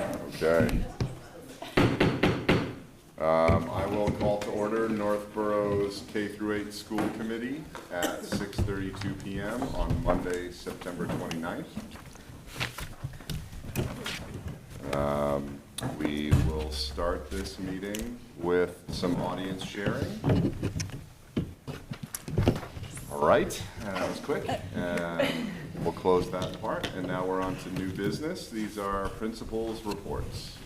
Okay. I will call to order Northborough's K-8 School Committee at 6:32 p.m. on Monday, September 29th. We will start this meeting with some audience sharing. All right, that was quick. We'll close that part, and now we're on to new business. These are principals' reports.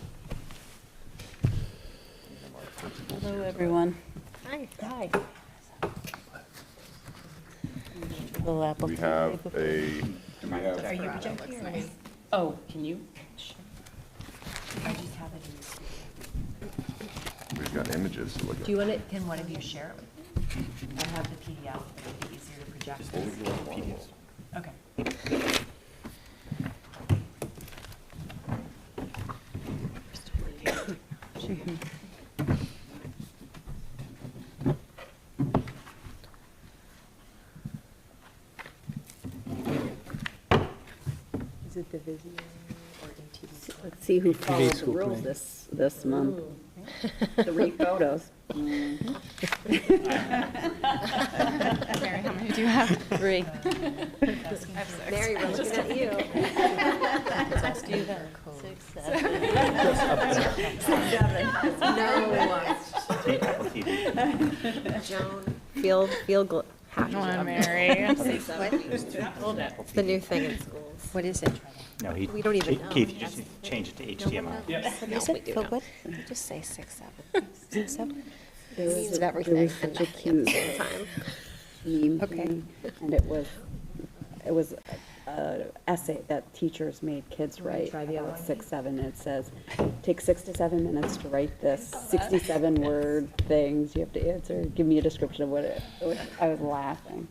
Hello, everyone. Hi. Hi. We have a, do we have? Are you projecting? Oh, can you? I just have it in. We've got images to look at. Do you want it? Can one of you share it with me? I have the PDF. It'll be easier to project. PDFs. Okay. Is it the Vizio or ATV? Let's see who followed the school rules committee. this month. 3 photos. Mary, how many do you have? 3. I have 6. Mary, we're looking at you. Let's do that. 6, 7. No. Joan, feel happy. Come on, Mary. 6, 7. It's the new thing in schools. What is it? No, We don't even know. Keith, you just change it to HDMI. What is it? But what? Just say 6, 7. 6, 7. There It was means a- everything there was and such a nothing at the cute same time. meme Okay. thing, and it was an essay that teachers made kids You wanna write try the other about one? 6, 7, and it says, take 6 to 7 minutes to write this 67 word things. You have to answer, give me a description of what it was. I was laughing.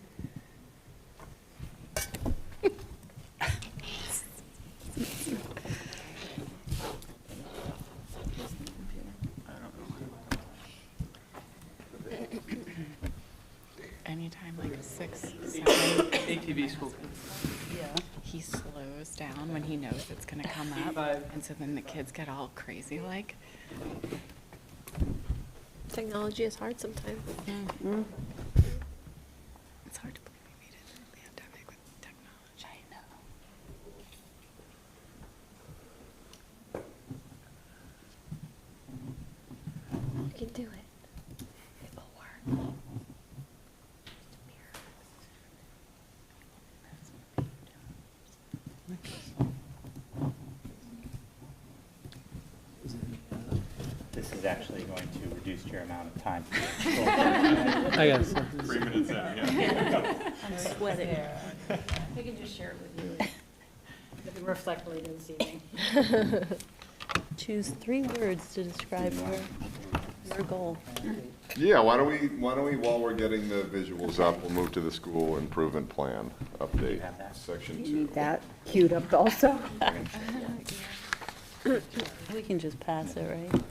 Anytime like 6, 7, ATV school. Yeah. he slows down when he knows it's going to come up. And so then the kids get all crazy like. Technology is hard sometimes. Mm. It's hard to believe we made it through a pandemic with technology. I know. You can do it. It will work. This is actually going to reduce your amount of time. I got it. 3 minutes in, yeah. I'm sweating. We can just share it with you. We can reflect later this evening. Choose 3 words to describe your goal. Yeah, why don't we, while we're getting the visuals up, we'll move to the school improvement plan update, have that? section You need 2. that queued up also. We can just pass it, right?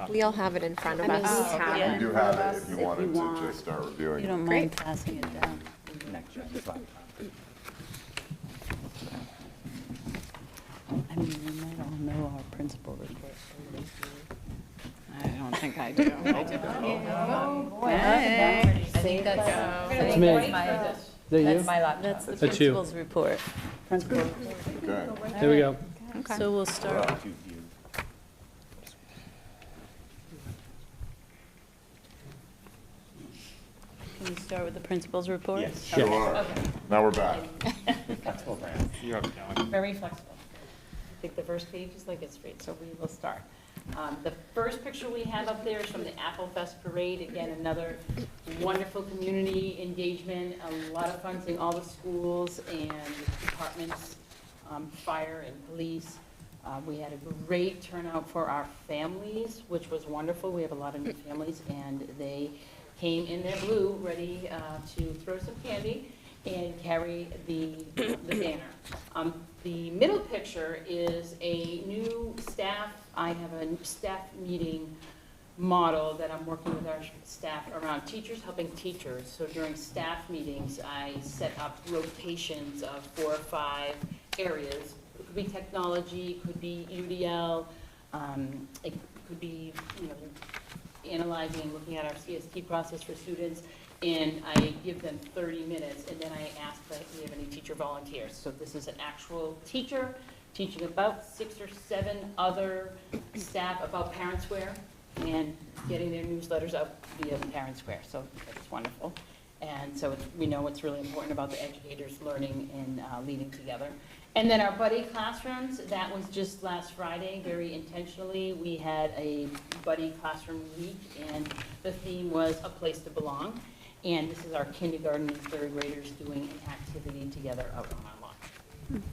We all have it in front of us. We do have it if you If you wanted to want. just start reviewing You it. don't mind passing it down. Next slide. I mean, we might all know our principal report. I don't think I do. I think that's, It's me. that's Is that you? my laptop. That's the That's you. principal's report. Principal report. Okay. There we go. So we'll start. To view. Can we start with the principal's report? Yes. Sure. Now we're back. Flexible grant. You have it going. Very flexible. I think the first page is like it's straight, so we will start. The first picture we have up there is from the Apple Fest Parade. Again, another wonderful community engagement, a lot of fun seeing all the schools and departments, fire and police. We had a great turnout for our families, which was wonderful. We have a lot of new families, and they came in their blue, ready to throw some candy and carry the banner. The middle picture is a new staff, I have a staff meeting model that I'm working with our staff around teachers helping teachers. So during staff meetings, I set up rotations of 4 or 5 areas. It could be technology, it could be UDL, it could be, analyzing and looking at our CST process for students. And I give them 30 minutes, and then I ask if we have any teacher volunteers. So this is an actual teacher teaching about 6 or 7 other staff about Parent Square and getting their newsletters out via Parent Square. So that's wonderful. And so we know what's really important about the educators learning and leading together. And then our buddy classrooms, that was just last Friday, very intentionally. We had a buddy classroom week, and the theme was A Place to Belong. And this is our kindergarten and third graders doing an activity together out on our lawn.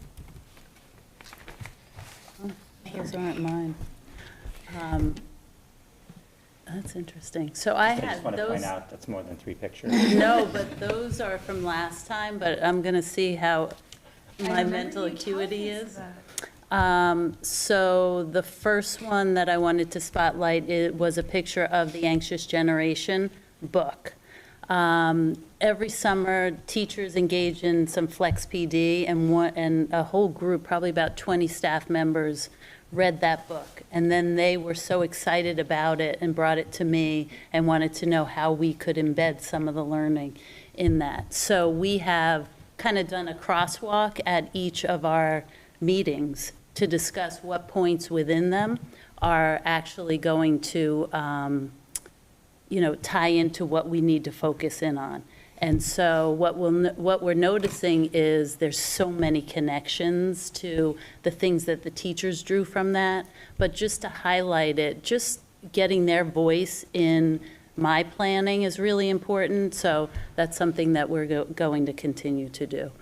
Those aren't mine. That's interesting. So I I just had want to point those, out, that's more than 3 pictures. no, but those are from last time, but I'm going to see how my mental acuity is. So the first one that I wanted to spotlight, it was a picture of the Anxious Generation book. Every summer, teachers engage in some Flex PD, and a whole group, probably about 20 staff members, read that book. And then they were so excited about it and brought it to me and wanted to know how we could embed some of the learning in that. So we have kind of done a crosswalk at each of our meetings to discuss what points within them are actually going to tie into what we need to focus in on. And so what we're noticing is there's so many connections to the things that the teachers drew from that, but just to highlight it, just getting their voice in my planning is really important, so that's something that we're going to continue to do.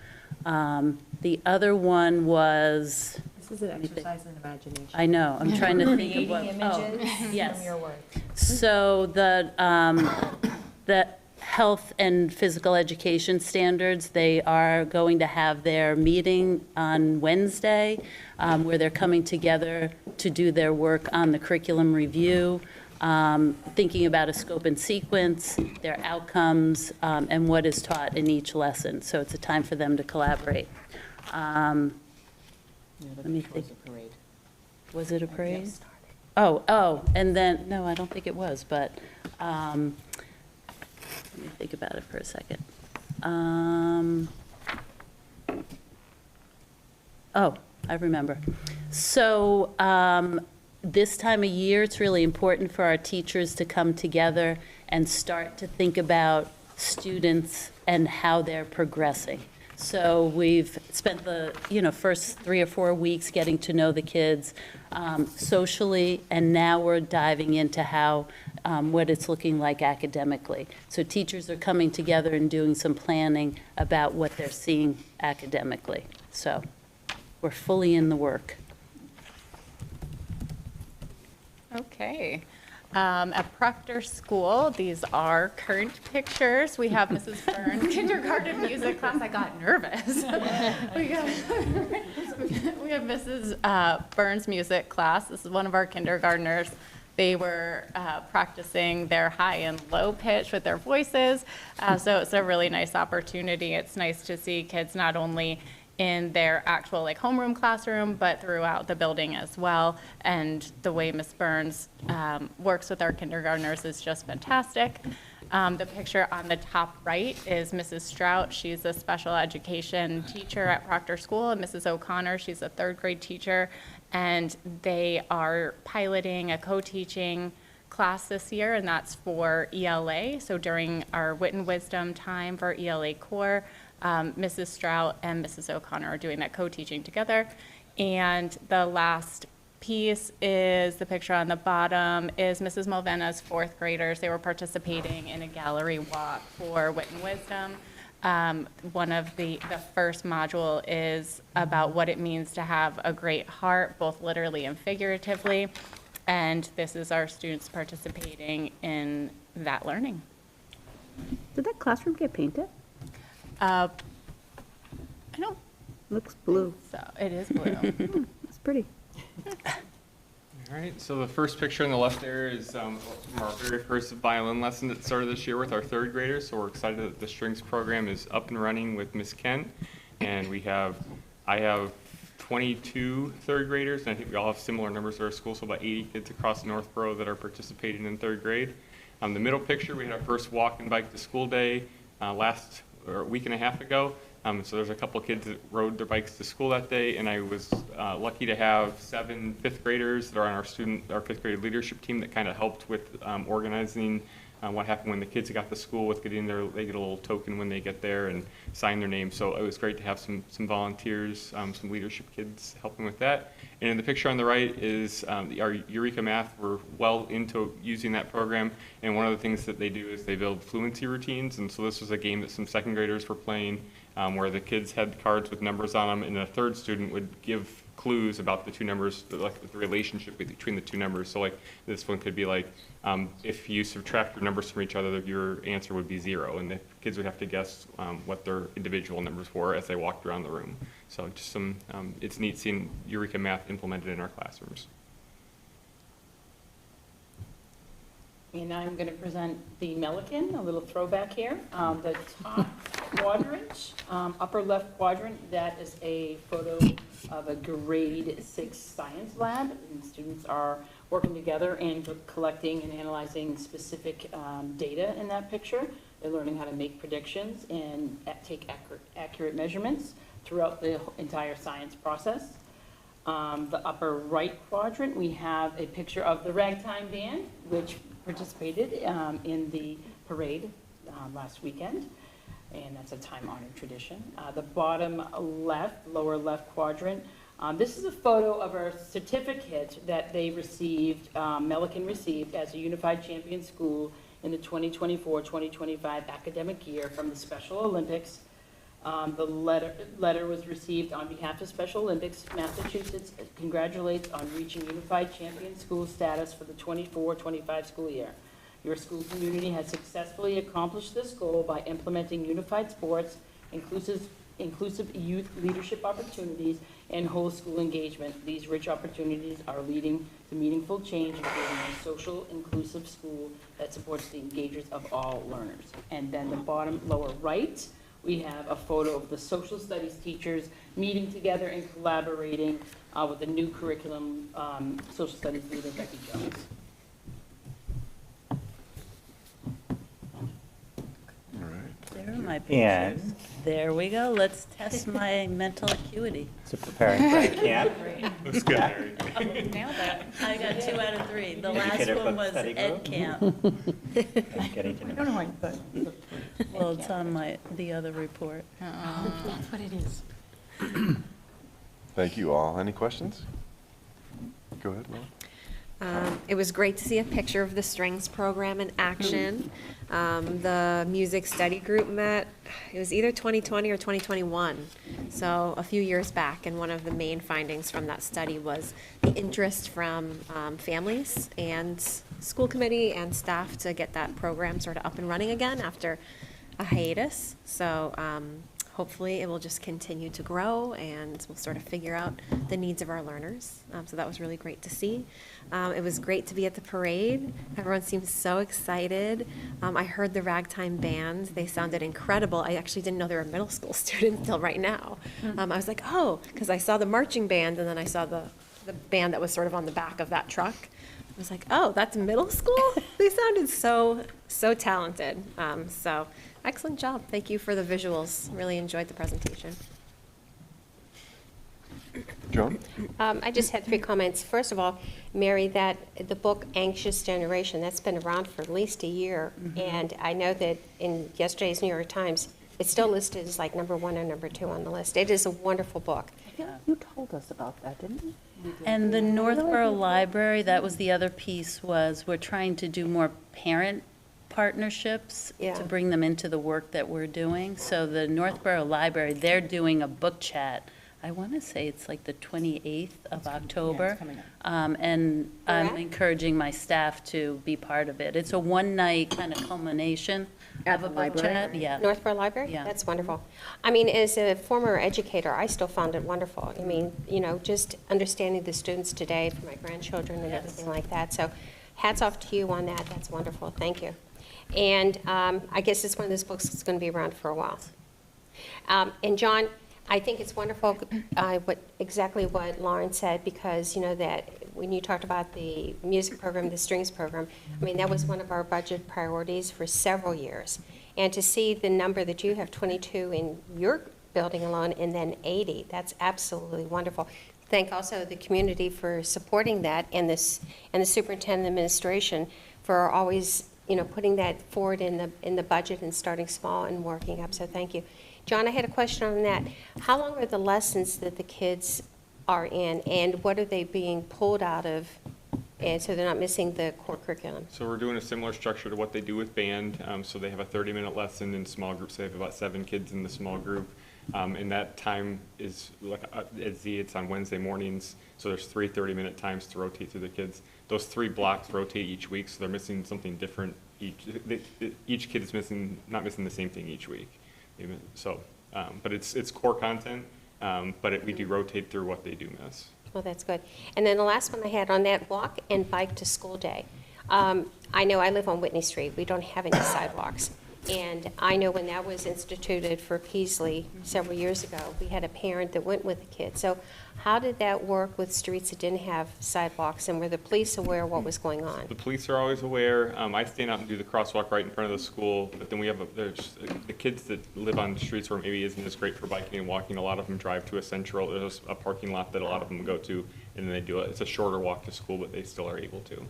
The other one was, This is an exercise in imagination. I know, I'm trying to think of what, Creating images yes. from your work. So the health and physical education standards, they are going to have their meeting on Wednesday, where they're coming together to do their work on the curriculum review, thinking about a scope and sequence, their outcomes, and what is taught in each lesson. So it's a time for them to collaborate. Let me think. Was it a parade? Oh, and then, no, I don't think it was, but let me think about it for a second. I remember. So this time of year, it's really important for our teachers to come together and start to think about students and how they're progressing. So we've spent the first 3 or 4 weeks getting to know the kids socially, and now we're diving into how what it's looking like academically. So teachers are coming together and doing some planning about what they're seeing academically. So we're fully in the work. Okay. At Proctor School, these are current pictures. We have Mrs. Burns' kindergarten music class. I got nervous. we have Mrs. Burns' music class. This is one of our kindergartners. They were practicing their high and low pitch with their voices. So it's a really nice opportunity. It's nice to see kids not only in their actual homeroom classroom, but throughout the building as well. And the way Ms. Burns works with our kindergartners is just fantastic. The picture on the top right is Mrs. Strout. She's a special education teacher at Proctor School, and Mrs. O'Connor, she's a 3rd grade teacher, and they are piloting a co-teaching class this year, and that's for ELA. So during our Wit and Wisdom time for ELA core, Mrs. Strout and Mrs. O'Connor are doing that co-teaching together. And the last piece is the picture on the bottom is Mrs. Mulvena's 4th graders. They were participating in a gallery walk for Wit and Wisdom. One of the first module is about what it means to have a great heart, both literally and figuratively. And this is our students participating in that learning. Did that classroom get painted? I don't Looks blue. think so. It is blue. It's pretty. All right, so the first picture on the left there is from our very first violin lesson that started this year with our third graders. So we're excited that the strings program is up and running with Miss Kent. And I have 22 third graders, and I think we all have similar numbers at our school, so about 80 kids across Northborough that are participating in third grade. The middle picture, we had our first walk and bike to school day a week and a half ago. So there's a couple kids that rode their bikes to school that day, and I was lucky to have 7 fifth graders that are on our fifth grade leadership team that kind of helped with organizing what happened when the kids got to school with they get a little token when they get there and sign their name. So it was great to have some volunteers, some leadership kids helping with that. And in the picture on the right is our Eureka Math. We're well into using that program, and one of the things that they do is they build fluency routines. And so this was a game that some second graders were playing where the kids had cards with numbers on them, and a third student would give clues about the two numbers, like the relationship between the two numbers. So like this one could be like, if you subtract your numbers from each other, your answer would be 0, and the kids would have to guess what their individual numbers were as they walked around the room. So just some, it's neat seeing Eureka Math implemented in our classrooms. And I'm going to present the Melican, a little throwback here. The top quadrant, upper left quadrant, that is a photo of a grade 6 science lab. And students are working together and collecting and analyzing specific data in that picture. They're learning how to make predictions and take accurate measurements throughout the entire science process. The upper right quadrant, we have a picture of the ragtime band, which participated in the parade last weekend, and that's a time-honored tradition. The bottom left, lower left quadrant, this is a photo of our certificate that they received, Melican received as a unified champion school in the 2024-2025 academic year from the Special Olympics. The letter was received on behalf of Special Olympics. Massachusetts congratulates on reaching unified champion school status for the 24-25 school year. Your school community has successfully accomplished this goal by implementing unified sports, inclusive youth leadership opportunities, and whole school engagement. These rich opportunities are leading to meaningful change in creating a social, inclusive school that supports the engagers of all learners. And then the bottom lower right, we have a photo of the social studies teachers meeting together and collaborating with the new curriculum social studies leader, Becky Jones. All right. There are my And- pictures. There we go. Let's test my mental acuity. So preparing for the camp. Looks good, Mary. Nailed it. I got 2 out of 3. The Did you last get a one book was study Ed group? Camp. I'm getting to know. Well, it's on the other report. That's what it is. Thank you all. Any questions? Go ahead, Laura. It was great to see a picture of the strings program in action. The music study group met, it was either 2020 or 2021, so a few years back, and one of the main findings from that study was the interest from families and school committee and staff to get that program sort of up and running again after a hiatus. So hopefully it will just continue to grow, and we'll sort of figure out the needs of our learners. So that was really great to see. It was great to be at the parade. Everyone seemed so excited. I heard the ragtime band. They sounded incredible. I actually didn't know they were middle school students until right now. I was like, oh, because I saw the marching band, and then I saw the band that was sort of on the back of that truck. I was like, oh, that's middle school? They sounded so talented. So excellent job. Thank you for the visuals. Really enjoyed the presentation. Joan? I just had 3 comments. First of all, Mary, that the book Anxious Generation, that's been around for at least a year. And I know that in yesterday's New York Times, it's still listed as like number 1 or number 2 on the list. It is a wonderful book. You told us about that, didn't you? And the Northborough Library, that was the other piece, was we're trying to do more parent partnerships Yeah. to bring them into the work that we're doing. So the Northborough Library, they're doing a book chat. I want to say it's like the 28th of October. Yeah, it's coming up. And I'm Correct. encouraging my staff to be part of it. It's a one-night kind of culmination At of the a book library? chat. Yeah. Northborough Library? Yeah. That's wonderful. I mean, as a former educator, I still found it wonderful. I mean, you know, just understanding the students today for my grandchildren and Yes. everything like that. So hats off to you on that. That's wonderful. Thank you. And I guess it's one of those books that's going to be around for a while. And John, I think it's wonderful, exactly what Lauren said, because, you know, that when you talked about the music program, the strings program, I mean, that was one of our budget priorities for several years. And to see the number that you have, 22 in your building alone, and then 80, that's absolutely wonderful. Thank also the community for supporting that, and the superintendent administration for always, you know, putting that forward in the budget and starting small and working up, so thank you. John, I had a question on that. How long are the lessons that the kids are in, and what are they being pulled out of, and so they're not missing the core curriculum? So we're doing a similar structure to what they do with band. So they have a 30-minute lesson in small groups. They have about 7 kids in the small group. And that time is, like at Z, it's on Wednesday mornings. So there's 3 30-minute times to rotate through the kids. Those 3 blocks rotate each week, so they're missing something different each kid is not missing the same thing each week. So, but it's core content, but we do rotate through what they do miss. Well, that's good. And then the last one I had on that walk and bike to school day. I know I live on Whitney Street. We don't have any sidewalks. And I know when that was instituted for Peasley several years ago, we had a parent that went with the kid. So how did that work with streets that didn't have sidewalks, and were the police aware of what was going on? The police are always aware. I stand out and do the crosswalk right in front of the school, but then we have there's the kids that live on the streets where maybe isn't as great for biking and walking. A lot of them drive to a central. There's a parking lot that a lot of them go to, and then they do it. It's a shorter walk to school, but they still are able to.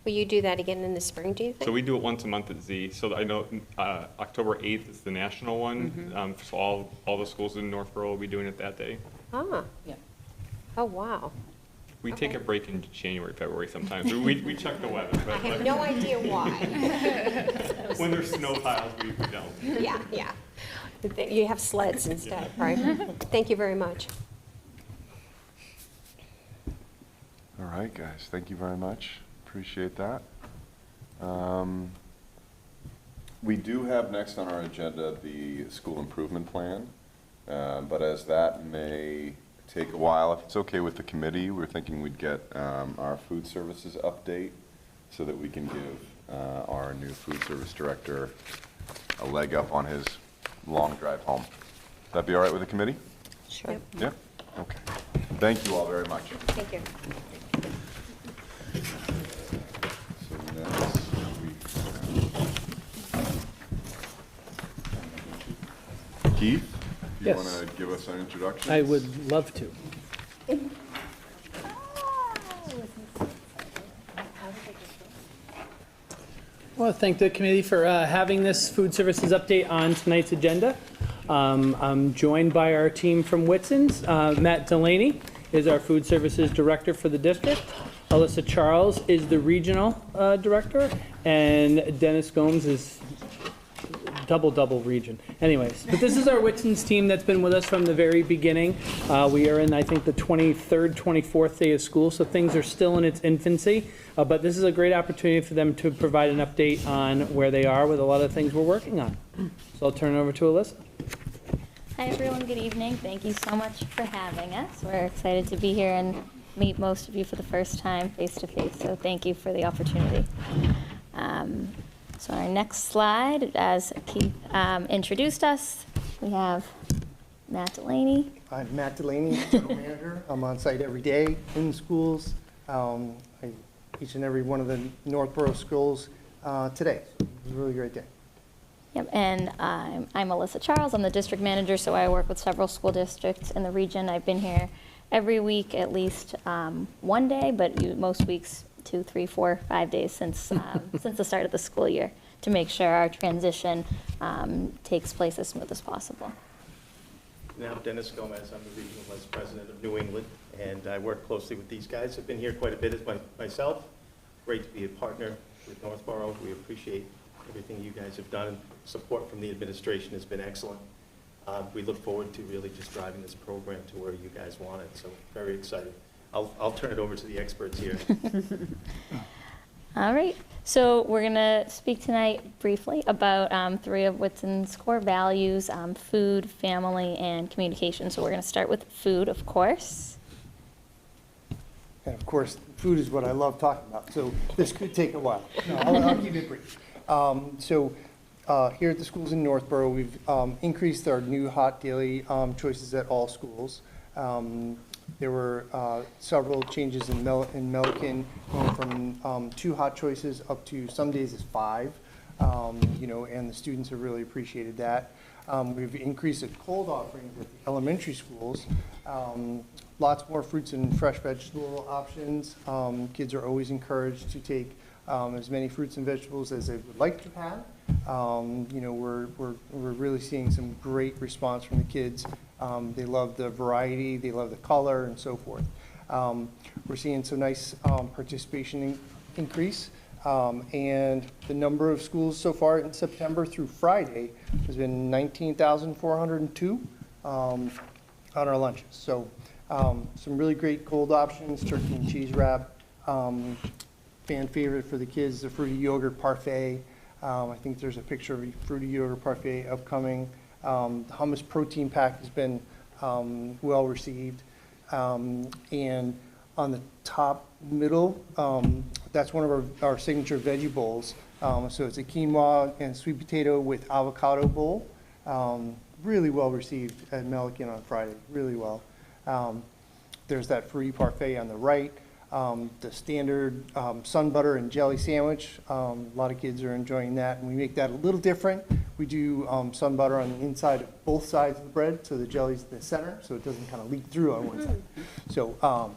Will you do that again in the spring, do you think? So we do it once a month at Z. So I know October 8th is the national one. So all the schools in Northborough will be doing it that day. Ah, Yeah. oh, wow. We take Okay. a break in January, February sometimes. We check the weather, I but have no idea why. when there's snow piles, we don't. Yeah, yeah. You have sleds instead, right? Thank you very much. All right, guys, thank you very much. Appreciate that. We do have next on our agenda the school improvement plan, but as that may take a while, if it's okay with the committee, we're thinking we'd get our food services update so that we can give our new food service director a leg up on his long drive home. That be all right with the committee? Sure. Yeah? Okay. Thank you all very much. Thank you. So next we have Keith, you Yes. want to give us an introduction? I would love to. I want to thank the committee for having this food services update on tonight's agenda. I'm joined by our team from Whitson's. Matt Delaney is our food services director for the district. Alyssa Charles is the regional director, and Dennis Gomes is double region. Anyways, but this is our Whitson's team that's been with us from the very beginning. We are in, I think, the 23rd, 24th day of school, so things are still in its infancy. But this is a great opportunity for them to provide an update on where they are with a lot of things we're working on. So I'll turn it over to Alyssa. Hi, everyone. Good evening. Thank you so much for having us. We're excited to be here and meet most of you for the first time face-to-face, so thank you for the opportunity. So our next slide, as Keith introduced us, we have Matt Delaney. I'm Matt Delaney, General Manager. I'm on site every day in the schools, each and every one of the Northborough schools today. So it was a really great day. Yep, and I'm Alyssa Charles. I'm the district manager, so I work with several school districts in the region. I've been here every week at least one day, but most weeks 2, 3, 4, 5 days since the start of the school year to make sure our transition takes place as smooth as possible. Now, Dennis Gomez, I'm the Regional Vice President of New England, and I work closely with these guys. I've been here quite a bit as myself. Great to be a partner with Northborough. We appreciate everything you guys have done. Support from the administration has been excellent. We look forward to really just driving this program to where you guys want it, so very excited. I'll turn it over to the experts here. All right, so we're going to speak tonight briefly about three of Whitson's core values, food, family, and communication. So we're going to start with food, of course. And of course, food is what I love talking about, so this could take a while. No, I'll keep it brief. Here at the schools in Northborough, we've increased our new hot daily choices at all schools. There were several changes in Milliken, going from 2 hot choices up to some days is 5, and the students have really appreciated that. We've increased the cold offerings at the elementary schools. Lots more fruits and fresh vegetable options. Kids are always encouraged to take as many fruits and vegetables as they would like to have. We're really seeing some great response from the kids. They love the variety, they love the color, and so forth. We're seeing some nice participation increase, and the number of schools so far in September through Friday has been 19,402 on our lunches. So some really great cold options, turkey and cheese wrap. Fan favorite for the kids, the fruity yogurt parfait. I think there's a picture of a fruity yogurt parfait upcoming. The hummus protein pack has been well received. And on the top middle, that's one of our signature veggie bowls. So it's a quinoa and sweet potato with avocado bowl. Really well received at Milliken on Friday, really well. There's that fruity parfait on the right. The standard sun butter and jelly sandwich, a lot of kids are enjoying that, and we make that a little different. We do sun butter on the inside of both sides of the bread, so the jelly's in the center, so it doesn't kind of leak through on one side. So,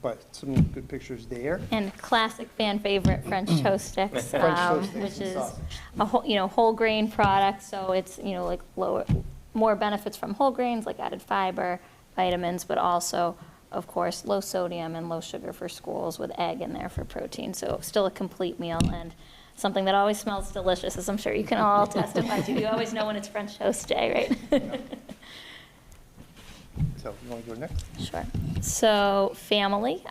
but some good pictures there. And classic fan favorite French toast sticks, French toast sticks which and is sausage. a whole grain product, so it's like more benefits from whole grains, like added fiber, vitamins, but also, of course, low sodium and low sugar for schools with egg in there for protein. So still a complete meal and something that always smells delicious, as I'm sure you can all testify to. You always know when it's French toast day, right? So you want to go next? Sure. So family,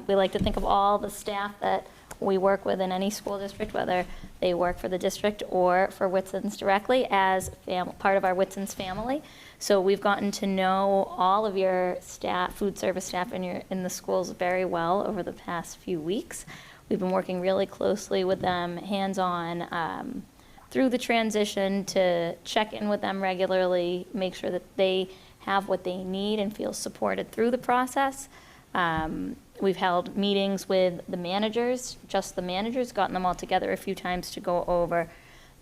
we like to think of all the staff that we work with in any school district, whether they work for the district or for Whitson's directly, as part of our Whitson's family. So we've gotten to know all of your staff, food service staff in the schools very well over the past few weeks. We've been working really closely with them, hands-on, through the transition, to check in with them regularly, make sure that they have what they need and feel supported through the process. We've held meetings with the managers, just the managers, gotten them all together a few times to go over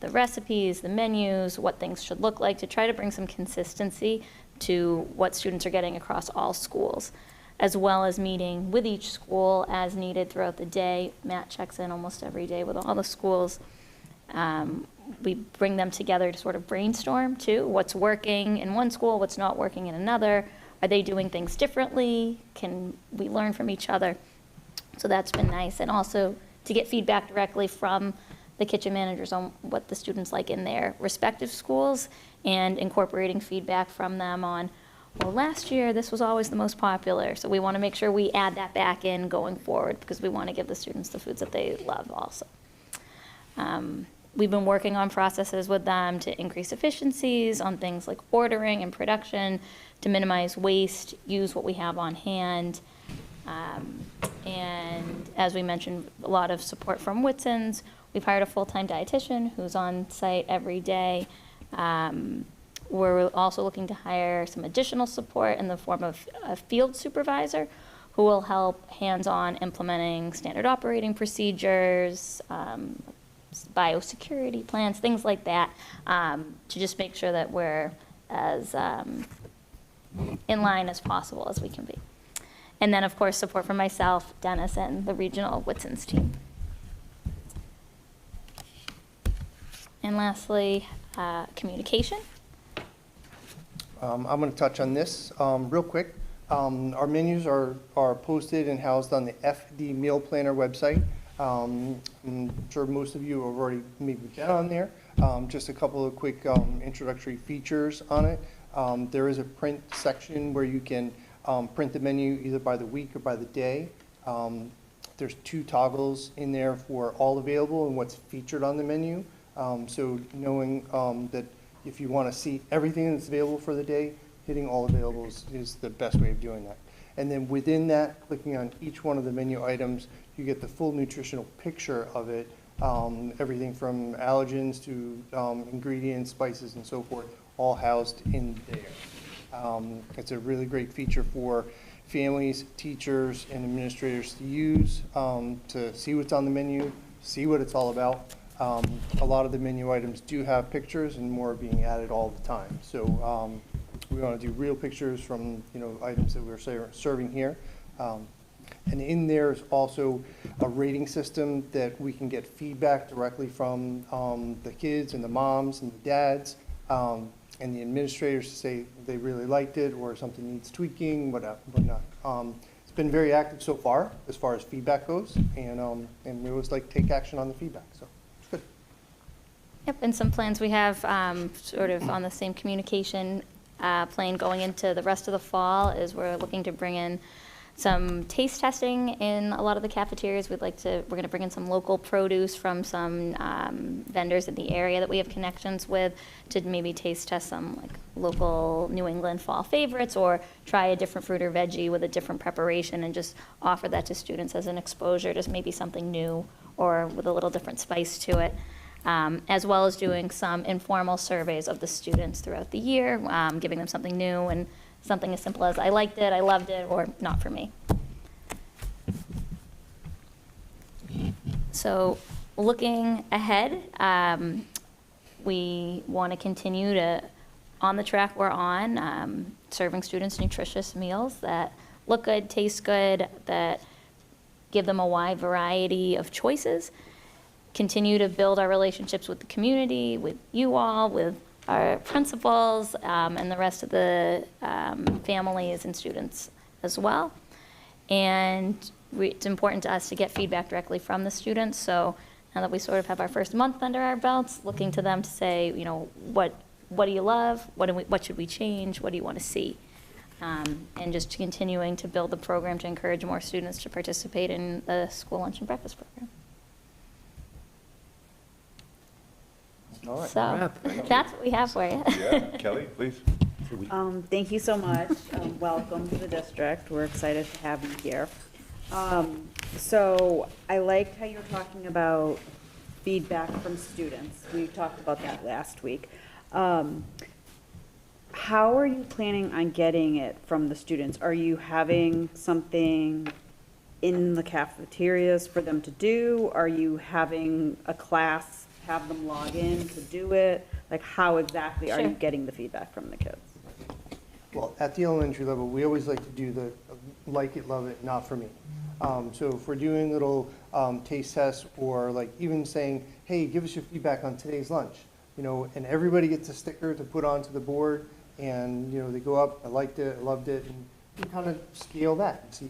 the recipes, the menus, what things should look like, to try to bring some consistency to what students are getting across all schools, as well as meeting with each school as needed throughout the day. Matt checks in almost every day with all the schools. We bring them together to sort of brainstorm too, what's working in one school, what's not working in another. Are they doing things differently? Can we learn from each other? So that's been nice. And also to get feedback directly from the kitchen managers on what the students like in their respective schools, and incorporating feedback from them on, well, last year this was always the most popular, so we want to make sure we add that back in going forward, because we want to give the students the foods that they love also. We've been working on processes with them to increase efficiencies on things like ordering and production, to minimize waste, use what we have on hand. And as we mentioned, a lot of support from Whitson's. We've hired a full-time dietitian who's on site every day. We're also looking to hire some additional support in the form of a field supervisor who will help hands-on implementing standard operating procedures, biosecurity plans, things like that, to just make sure that we're as in line as possible as we can be. And then, of course, support from myself, Dennis, and the regional Whitson's team. And lastly, communication. I'm going to touch on this real quick. Our menus are posted and housed on the FD Meal Planner website. I'm sure most of you have already maybe been on there. Just a couple of quick introductory features on it. There is a print section where you can print the menu either by the week or by the day. There's 2 toggles in there for all available and what's featured on the menu. So knowing that if you want to see everything that's available for the day, hitting all available is the best way of doing that. And then within that, clicking on each one of the menu items, you get the full nutritional picture of it, everything from allergens to ingredients, spices, and so forth, all housed in there. It's a really great feature for families, teachers, and administrators to use, to see what's on the menu, see what it's all about. A lot of the menu items do have pictures, and more are being added all the time. So we want to do real pictures from items that we're serving here. And in there is also a rating system that we can get feedback directly from the kids and the moms and the dads and the administrators to say they really liked it or something needs tweaking, whatnot. It's been very active so far as feedback goes, and we always like to take action on the feedback. So it's good. Yep, and some plans we have sort of on the same communication plan going into the rest of the fall is we're looking to bring in some taste testing in a lot of the cafeterias. We're going to bring in some local produce from some vendors in the area that we have connections with to maybe taste test some like local New England fall favorites or try a different fruit or veggie with a different preparation and just offer that to students as an exposure to maybe something new or with a little different spice to it. As well as doing some informal surveys of the students throughout the year, giving them something new and something as simple as I liked it, I loved it, or not for me. So looking ahead, we want to continue on the track we're on, serving students nutritious meals that look good, taste good, that give them a wide variety of choices. Continue to build our relationships with the community, with you all, with our principals, and the rest of the families and students as well. And it's important to us to get feedback directly from the students. So now that we sort of have our first month under our belts, looking to them to say, what do you love? What should we change? What do you want to see? And just continuing to build the program to encourage more students to participate in the school lunch and breakfast program. All right. So that's what we have for you. Yeah, Kelly, please. Thank you so much. Welcome to the district. We're excited to have you here. So I liked how you were talking about feedback from students. We talked about that last week. How are you planning on getting it from the students? Are you having something in the cafeterias for them to do? Are you having a class have them log in to do it? Like, how exactly are you getting the feedback from the kids? Well, at the elementary level, we always like to do the like it, love it, not for me. So if we're doing little taste tests or like even saying, hey, give us your feedback on today's lunch, and everybody gets a sticker to put onto the board and, they go up, I liked it, I loved it, and you kind of scale that and see,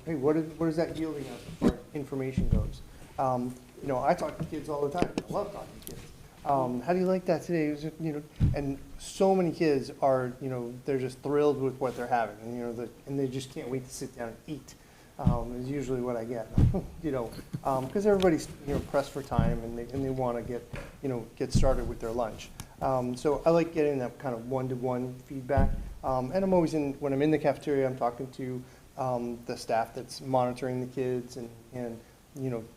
hey, what is that yielding us as far as information goes? I talk to kids all the time. I love talking to kids. How do you like that today? And so many kids are, they're just thrilled with what they're having, and they just can't wait to sit down and eat. Is usually what I get, because everybody's pressed for time and they want to get started with their lunch. So I like getting that kind of one-to-one feedback. And I'm always when I'm in the cafeteria, I'm talking to the staff that's monitoring the kids and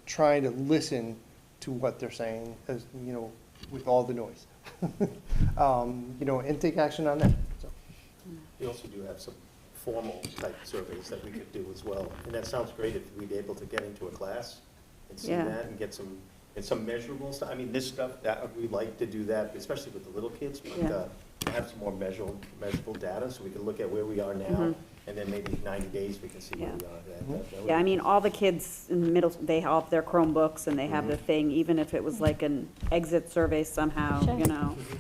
trying to listen to what they're saying, as with all the noise, and take action on that. So. We also do have some formal type surveys that we could do as well, and that sounds great if we'd be able to get into a class and see that and get some measurable stuff. I mean, this stuff that we like to do that, especially with the little kids, but have some more measurable data so we can look at where we are now. And then maybe 90 days, we can see where we are. Yeah, I mean, all the kids in the middle, they have their Chromebooks and they have their thing, even if it was like an exit survey somehow,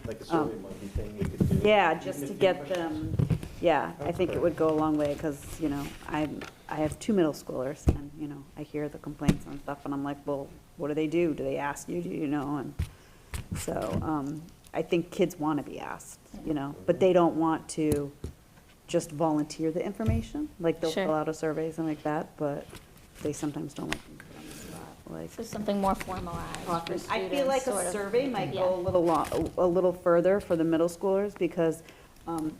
Like a survey monkey thing we could do. Yeah, just to get them, I think it would go a long way, because, I have 2 middle schoolers, and, I hear the complaints and stuff, and I'm like, well, what do they do? Do they ask you? Do you know? And so, I think kids want to be asked, you know, but they don't want to just volunteer the information. Like, they'll Sure. fill out a survey, something like that, but they sometimes don't like to be put on the spot, like. So something more formalized for students. I feel like sort a of. survey might Yeah. go a little further for the middle schoolers, because,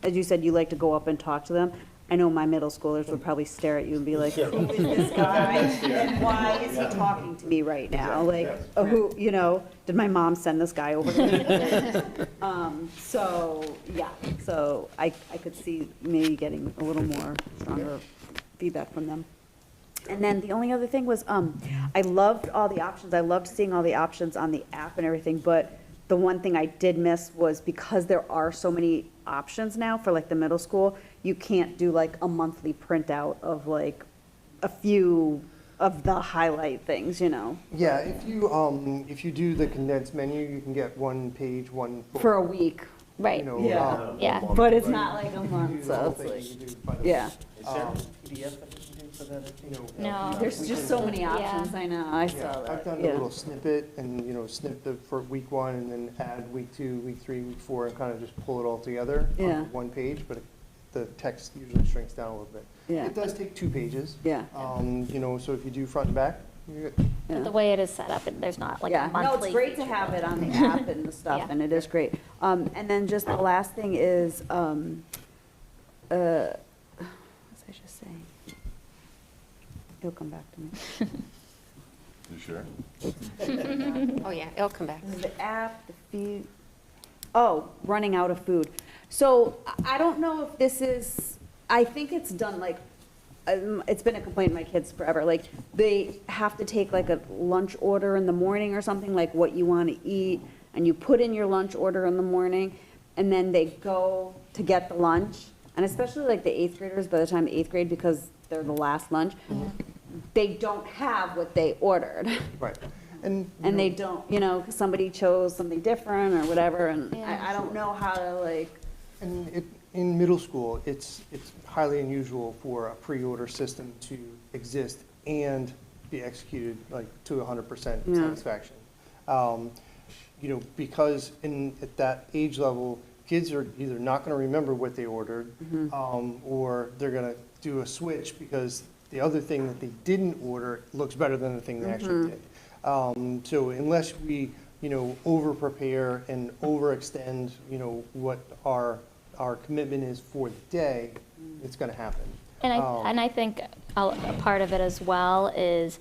as you said, you like to go up and talk to them. I know my middle schoolers would probably stare at you and be like, who is this guy? And why is he talking to me right now? Like, who, you know, did my mom send this guy over to me? So, yeah, so I could see maybe getting a little more stronger feedback from them. And then the only other thing was, I loved all the options. I loved seeing all the options on the app and everything, but the one thing I did miss was, because there are so many options now for like the middle school, you can't do like a monthly printout of like a few of the highlight things, you know? Yeah, if you do the condensed menu, you can get one page, one. For a week. Right. You know, Yeah. Yeah. But it's not like a You month, do the so whole it's thing, like, you can do by the yeah. Is there a PDF that you can do for that? You know, No. There's just so many options, I know, I Yeah, saw that. I've done a yeah. little snippet and, you know, snip for week 1 and then add week 2, week 3, week 4, and kind of just pull it all together Yeah. on one page, but the text usually shrinks down a little bit. Yeah. It does take 2 pages. Yeah. You know, so if you do front and back, you're good. Yeah. But the way it is set up, there's not like Yeah, a monthly. no, it's great to have it on the app and the stuff, Yeah. and it is great. And then just the last thing is, what was I just saying? It'll come back to me. You sure? Oh, yeah, it'll come back. The app, the feed, oh, running out of food. So I don't know if this is, I think it's done like, it's been a complaint of my kids forever. Like, they have to take like a lunch order in the morning or something, like what you want to eat, and you put in your lunch order in the morning, and then they go to get the lunch. And especially like the 8th graders, by the time 8th grade, because they're the last lunch, they don't have what they ordered. Right. And, And they don't, you know, because somebody chose something different or whatever, and Yeah. I don't know how to like, and in middle school, it's highly unusual for a pre-order system to exist and be executed like to 100% Yeah. satisfaction. You know, because at that age level, kids are either not going to remember what they ordered, or they're going to do a switch because the other thing that they didn't order looks better than the thing they actually did. So unless we, you know, over-prepare and overextend, you know, what our commitment is for the day, it's going to happen. And I think a part of it as well is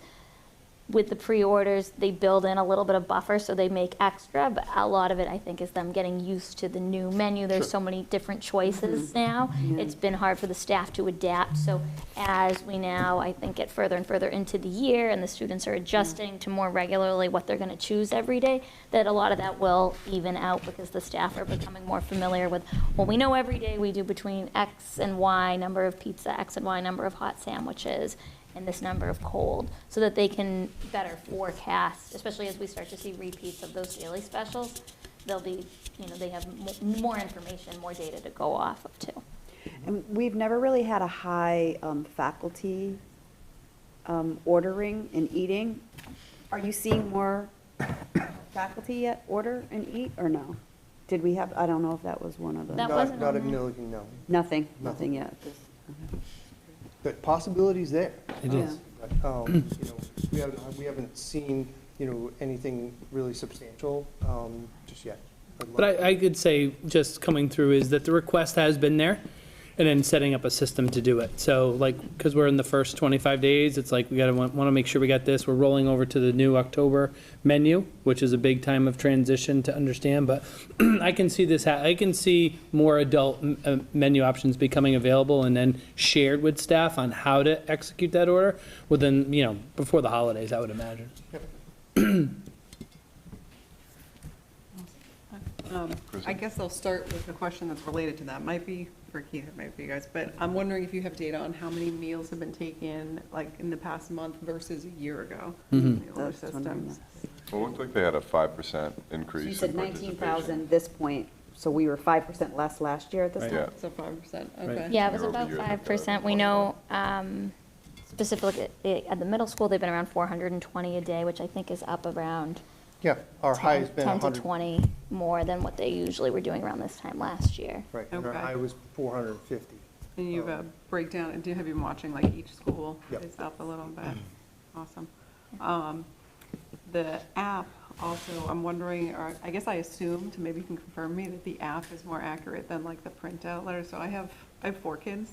with the pre-orders, they build in a little bit of buffer, so they make extra, but a lot of it, I think, is them getting used to the new menu. There's so many different choices now. It's been hard for the staff to adapt, so as we now, I think, get further and further into the year, and the students are adjusting to more regularly what they're gonna choose every day, that a lot of that will even out, because the staff are becoming more familiar with, well, we know every day we do between X and Y number of pizza, X and Y number of hot sandwiches, and this number of cold, so that they can better forecast, especially as we start to see repeats of those daily specials. They'll be, you know, they have more information, more data to go off of too. and we've never really had a high faculty ordering and eating. Are you seeing more faculty yet order and eat, or no? Did we have, I don't know if that was one of the. That Not wasn't at on there. Milligan, no. Nothing yet. But possibilities there. It is. But, you know, we haven't seen, you know, anything really substantial just yet. But I could say, just coming through, is that the request has been there, and then setting up a system to do it. So like, because we're in the first 25 days, it's like, we gotta want to make sure we got this. We're rolling over to the new October menu, which is a big time of transition to understand, but I can see this, I can see more adult menu options becoming available and then shared with staff on how to execute that order within, you know, before the holidays, I would imagine. I guess I'll start with a question that's related to that. Might be for Keith, it might be you guys, but I'm wondering if you have data on how many meals have been taken, like, in the past month versus a year ago? in the older systems. Well, it looked like they had a 5% increase. So you in said participation. 19,000 this point, so we were 5% less last year at this Right. time? Yeah. So 5%, okay. Yeah, it was about Year-over-year, 5%. We know, specifically at the middle school, they've been around 420 a day, which I think is up around Yeah, our high has been 10 to 100. 20 more than what they usually were doing around this time last year. Right, and our Okay. high was 450. And you have a breakdown, and have you been watching like each school? Yep. It's up a little bit. Awesome. The app also, I'm wondering, or I guess I assumed, maybe you can confirm me, that the app is more accurate than like the printout letter. So I have 4 kids.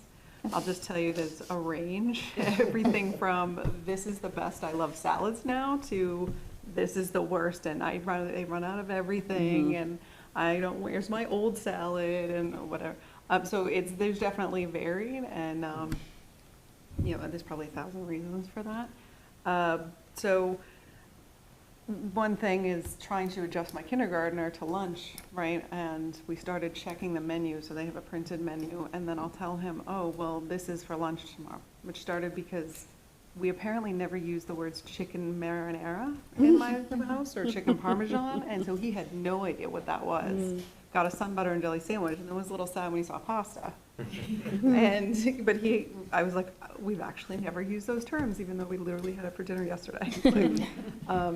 I'll just tell you there's a range, everything from this is the best, I love salads now, to this is the worst and they run out of everything and where's my old salad and whatever. So there's definitely varied and, there's probably 1,000 reasons for that. So one thing is trying to adjust my kindergartner to lunch, right? And we started checking the menu, so they have a printed menu, and then I'll tell him, oh, well, this is for lunch tomorrow, which started because we apparently never use the words chicken marinara in my house, or chicken parmesan, and so he had no idea what that was. Got a sun butter and jelly sandwich, and then was a little sad when he saw pasta. I was like, we've actually never used those terms, even though we literally had it for dinner yesterday.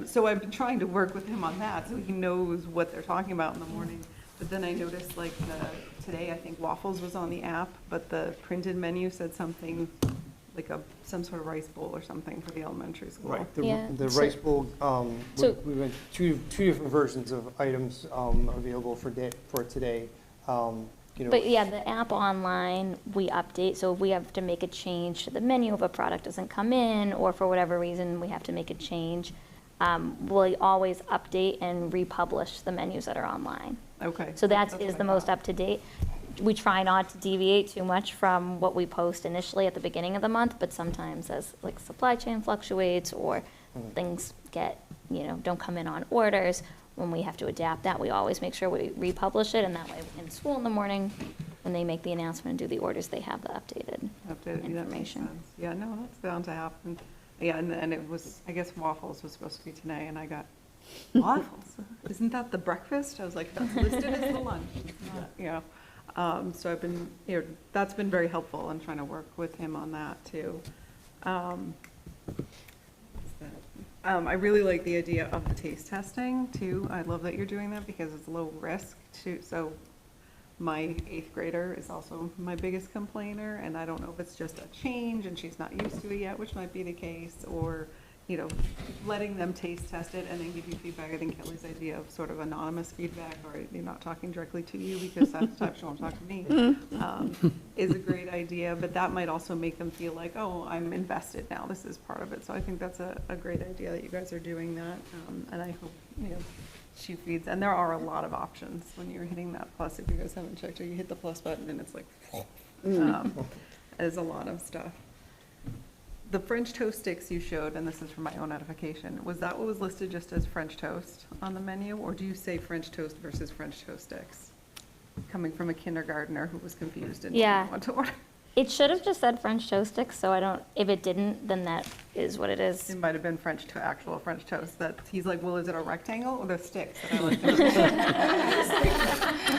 So I've been trying to work with him on that, so he knows what they're talking about in the morning. But then I noticed, like, today, I think waffles was on the app, but the printed menu said something like some sort of rice bowl or something for the elementary school. Right, Yeah, the so- rice bowl, so- we went two different versions of items available for today. But yeah, the app online, we update, so if we have to make a change to the menu, if a product doesn't come in, or for whatever reason, we have to make a change, we'll always update and republish the menus that are online. Okay. So that That's is what the I most thought. up to date. We try not to deviate too much from what we post initially at the beginning of the month, but sometimes as like supply chain fluctuates or things get, don't come in on orders, when we have to adapt that, we always make sure we republish it, and that way in school in the morning, when they make the announcement and do the orders, they have the updated That makes information. sense. Yeah, no, that's bound to happen. Yeah, and it was, I guess waffles was supposed to be today, and I got waffles. Isn't that the breakfast? I was like, that's listed as the lunch. It's not, so I've been, that's been very helpful in trying to work with him on that too. I really like the idea of the taste testing too. I love that you're doing that because it's low risk too. So my 8th grader is also my biggest complainer, and I don't know if it's just a change and she's not used to it yet, which might be the case, or, letting them taste test it and then give you feedback. I think Kelly's idea of sort of anonymous feedback, or you're not talking directly to you because that's the time she won't talk to me, is a great idea, but that might also make them feel like, oh, I'm invested now, this is part of it. So I think that's a great idea that you guys are doing that, and I hope, she feeds, and there are a lot of options when you're hitting that plus. If you guys haven't checked it, you hit the plus button and it's like, there's a lot of stuff. The French toast sticks you showed, and this is for my own edification, was that what was listed just as French toast on the menu, or do you say French toast versus French toast sticks? Coming from a kindergartner who was confused and Yeah. didn't want to order. It should have just said French toast sticks, so if it didn't, then that is what it is. It might have been actual French toast, that he's like, well, is it a rectangle or the sticks? that I like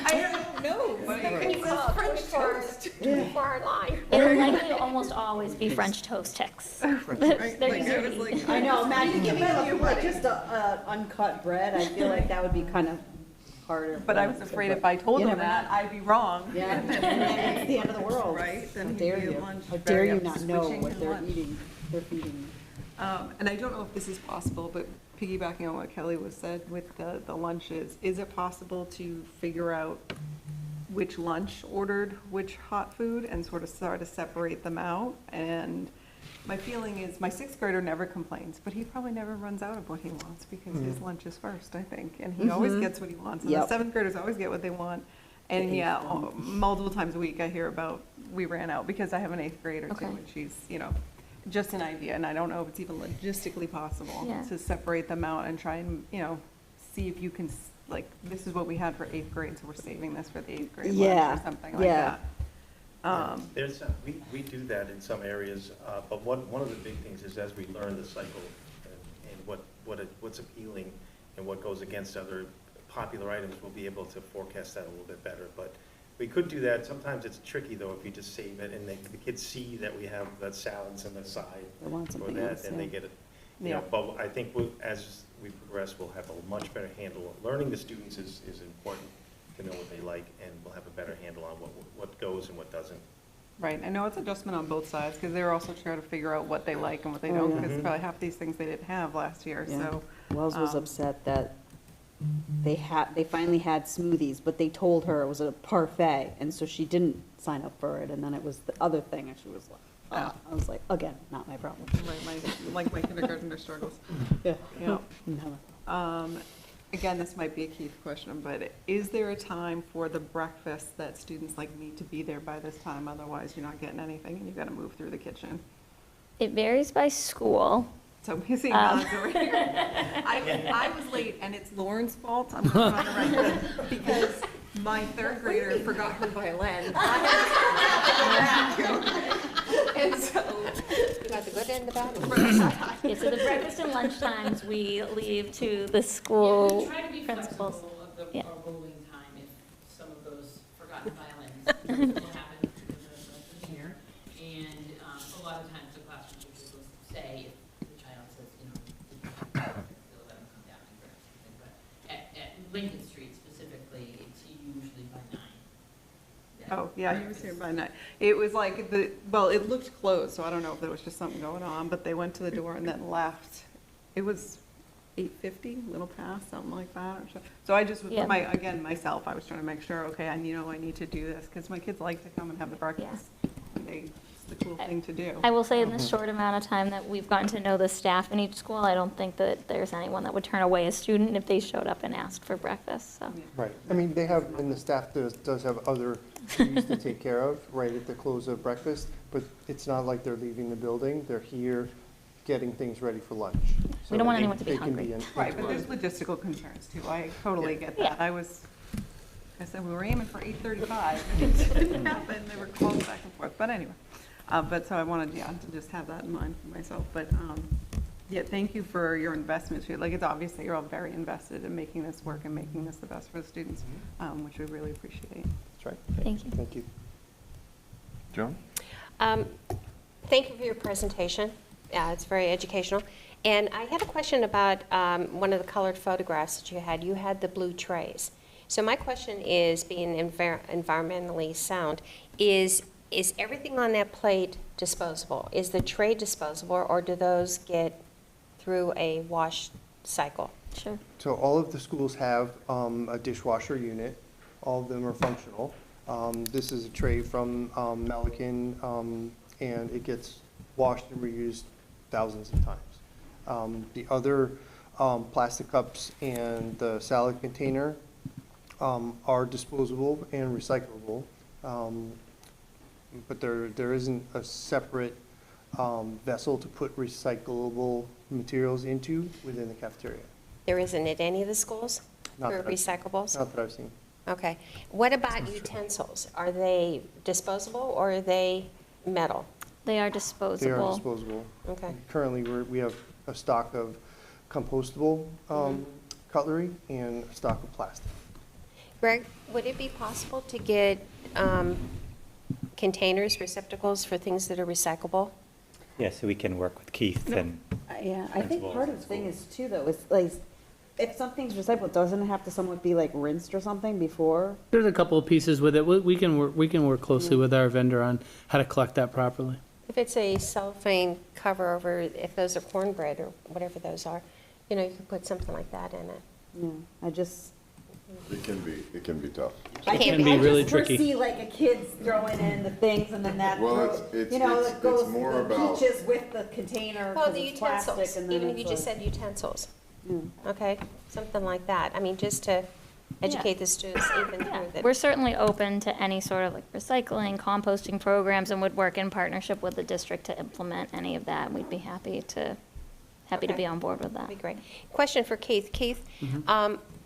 I don't know, but it says French toast. Far line. It'll likely almost always be French toast sticks. Right? They're Like, I easier was to like, eat. I know, imagine giving you them like just a uncut bread, I feel like that would be kind of harder. But I was afraid if I told You him never that, I'd be wrong. Yeah, and then it's the end of the world. Right? Then How he'd dare be at you? lunch How very dare you up not know switching what his they're lunch. eating, they're feeding. And I don't know if this is possible, but piggybacking on what Kelly was said with the lunches, is it possible to figure out which lunch ordered which hot food and sort of start to separate them out? And my feeling is my 6th grader never complains, but he probably never runs out of what he wants because his lunch is first, I think. And he always gets what he wants. And Yep. the 7th graders always get what they want. And multiple times a week I hear about we ran out, because I have an 8th grader too, Okay. and she's, just an idea, and I don't know if it's even logistically possible Yeah. to separate them out and try and, see if you can, this is what we had for 8th grade, so we're saving this for the 8th grade lunch Yeah, or something like yeah. that. There's, we do that in some areas, but one of the big things is as we learn the cycle and what's appealing and what goes against other popular items, we'll be able to forecast that a little bit better. But we could do that. Sometimes it's tricky though if you just save it and the kids see that we have the salads on the side They want for something that, else, and they yeah. get it. You know, but I think as we progress, we'll have a much better handle. Learning the students is important to know what they like, and we'll have a better handle on what goes and what doesn't. Right, I know it's adjustment on both sides, because they're also trying to figure out what they like and what they don't, because probably half these things they didn't have last year, Yeah. so. Wells was upset that they finally had smoothies, but they told her it was a parfait, and so she didn't sign up for it, and then it was the other thing, and she was like, oh. I was like, again, not my problem. Like my kindergartner struggles. Yeah. Yeah. No. Again, this might be a Keith question, but is there a time for the breakfast that students like need to be there by this time? Otherwise, you're not getting anything and you got to move through the kitchen. It varies by school. So I'm seeing nods over here. I was late, and it's Lauren's fault. I'm going on the record because my third grader forgot her violin. And so You got the good and the bad one. Yeah, so the breakfast and lunch times, we leave to the school Try to be principals. flexible of the Yeah. rolling time if some of those forgotten violins will happen because of the year. And a lot of times the classroom teachers will say, if the child says, you know, they'll let them come down and grab something. But at Lincoln Street specifically, it's usually by 9. Oh, yeah, he was here by night. It was like well, it looked closed, so I don't know if there was just something going on, but they went to the door and then left. It was 8:50, little past, something like that. So I just, Yeah. myself, I was trying to make sure, okay, I need to do this, because my kids like to come and have the breakfast. It's the cool thing to do. I will say in the short amount of time that we've gotten to know the staff in each school, I don't think that there's anyone that would turn away a student if they showed up and asked for breakfast, so. Right, I mean, they have, and the staff does have other duties to take care of right at the close of breakfast, but it's not like they're leaving the building, they're here getting things ready for lunch. We don't want So anyone to be they can hungry. Right, but there's logistical concerns too. I totally get that. I said, we were aiming for 8:35. It didn't happen. They were close back and forth. But anyway, but so I wanted, to just have that in mind for myself. But, yeah, thank you for your investment too. Like, it's obviously you're all very invested in making this work and making this the best for the students, which we really appreciate. That's right. Thank you. Thank you. Joan? Thank you for your presentation. It's very educational. And I had a question about one of the colored photographs that you had. You had the blue trays. So my question is, being environmentally sound, is everything on that plate disposable? Is the tray disposable, or do those get through a wash cycle? Sure. So all of the schools have a dishwasher unit. All of them are functional. This is a tray from Melican, and it gets washed and reused thousands of times. The other plastic cups and the salad container are disposable and recyclable, but there isn't a separate vessel to put recyclable materials into within the cafeteria. There isn't at any of the schools Not for that I've- recyclables? Not that I've seen. Okay. What about utensils? Are they disposable or are they metal? They are disposable. They are disposable. Okay. Currently, we have a stock of compostable cutlery and a stock of plastic. Greg, would it be possible to get containers, receptacles for things that are recyclable? Yeah, so we can work with Keith and Yeah, I think principals part and of the thing schools. is too, though, is like, if something's recycled, doesn't it have to somewhat be like rinsed or something before? There's a couple of pieces with it. We can work closely with our vendor on how to collect that properly. If it's a cellophane cover over, if those are cornbread or whatever those are, you could put something like that in it. Yeah, I just. It can be tough. It can be really tricky. I just foresee like a kid's throwing in the things and then that, Well, it goes more the about- peaches with the container Well, because the it's plastic utensils, and then even if you it's just like- said utensils, okay? Something like that. I mean, just to educate the students even through the. We're certainly open to any sort of like recycling, composting programs, and would work in partnership with the district to implement any of that. We'd be happy to be on board with that. That'd be great. Question for Keith. Keith,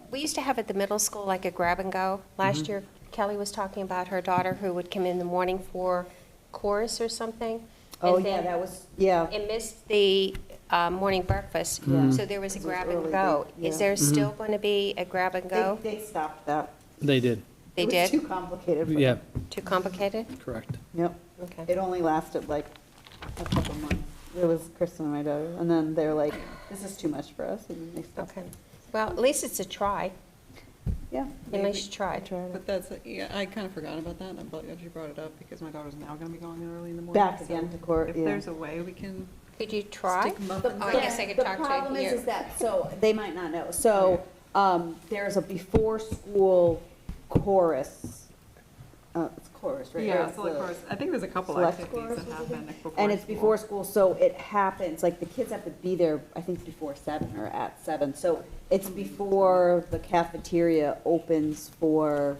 we used to have at the middle school like a grab and go. Last year, Kelly was talking about her daughter who would come in the morning for chorus or something. Oh, and yeah, then- that was, yeah. And missed the morning breakfast. Yeah. So there was a It was grab and early, go. yeah. Is there still going to be a grab and go? They stopped that. They did. They It did? was too complicated for them. Yeah, Too complicated? correct. Yep. Okay. It only lasted like a couple months. It was Kristen and my daughter, and then they're like, this is too much for us, and then they stopped. Okay. Well, at least it's a try. Yeah. At least you tried. But that's, yeah, I kind of forgot about that, and I'm glad you brought it up, because my daughter's now gonna be going in early in the morning. Back so again to court, If yeah. there's a way we can Could you try? stick muffins. Oh, I guess I could talk The to problem you. is that, so, they might not know, so, there's a before-school chorus, it's chorus, right? Or Yeah, it's select the chorus. I think there's a couple select activities chorus that or happen something? before And it's school. before school, so it happens, like, the kids have to be there, I think, before 7 or at 7. So it's before the cafeteria opens for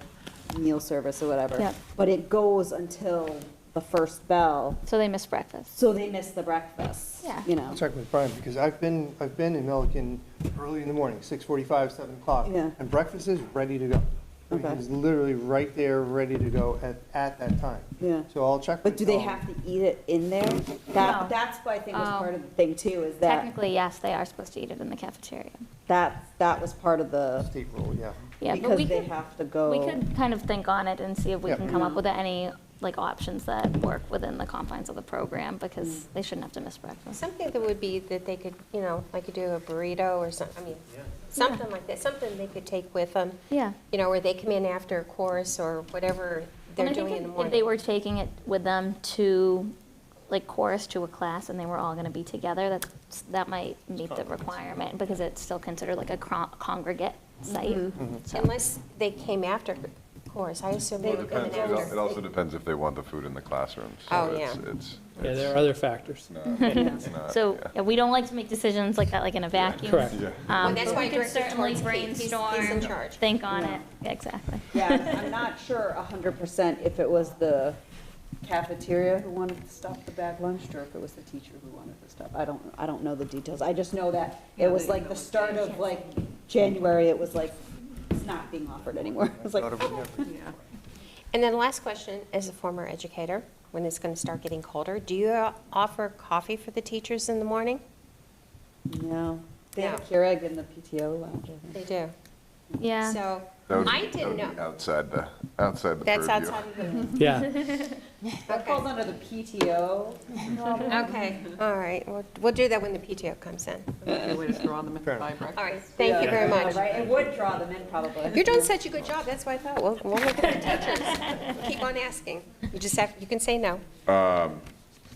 meal service or whatever. Yep. But it goes until the first bell, So they miss breakfast. so they miss the breakfast, Yeah. you know? I'll check with Brian, because I've been in Milliken early in the morning, 6:45, 7 o'clock. Yeah. And breakfast is ready to go. I mean, Okay. It's literally right there, ready to go at that time. Yeah. So I'll check with But do they have to eat it in there? No. That's what I think was Oh. part of the thing too, is that, Technically, yes, they are supposed to eat it in the cafeteria. that was part of the, State rule, yeah. Yeah, but because we they could, have to go. we could kind of think on it and see if we Yeah. can come up with any, like, options that work within the confines of the program, because they shouldn't have to miss breakfast. Something that would be that they could, you know, like you do a burrito or something, I mean, something like that, something they could take with them. Yeah. You know, where they come in after a course or whatever they're And I doing think in the if morning. they were taking it with them to, like, chorus to a class and they were all gonna be together, that might meet the requirement, because it's still considered like a congregate site. So- Unless they came after course, I assume they It were coming depends, after. it also depends if they want the food in the classroom. So Oh, it's- yeah. It's. Yeah, there are other factors. It's not, So, yeah. yeah, we don't like to make decisions like that, like in a vacuum. Correct. Yeah. Well, that's But why we can Director certainly Torrance came. He's in brainstorm, charge. think on Yeah. it. Yeah, exactly. Yeah, I'm not sure 100% if it was the cafeteria who wanted to stop the bag lunch, or if it was the teacher who wanted to stop. I don't know the details. I just know that it was like the start of like January, it was like, it's not being offered anymore. It was like, Yeah. And then the last question, as a former educator, when it's going to start getting colder, do you offer coffee for the teachers in the morning? no. They have a No. Keurig in the PTO lounge, I think. They do. Yeah. So That would- I that didn't would be know. Outside the purview. That's outside of the, Yeah. That falls under the PTO. okay, all right. We'll do that when the PTO comes in. Okay, way to draw them into buy breakfast. All right, thank you very much. Right, it would draw them in probably. You're doing such a good job, that's why I thought, we'll look at the teachers. Keep on asking. You just have, you can say no.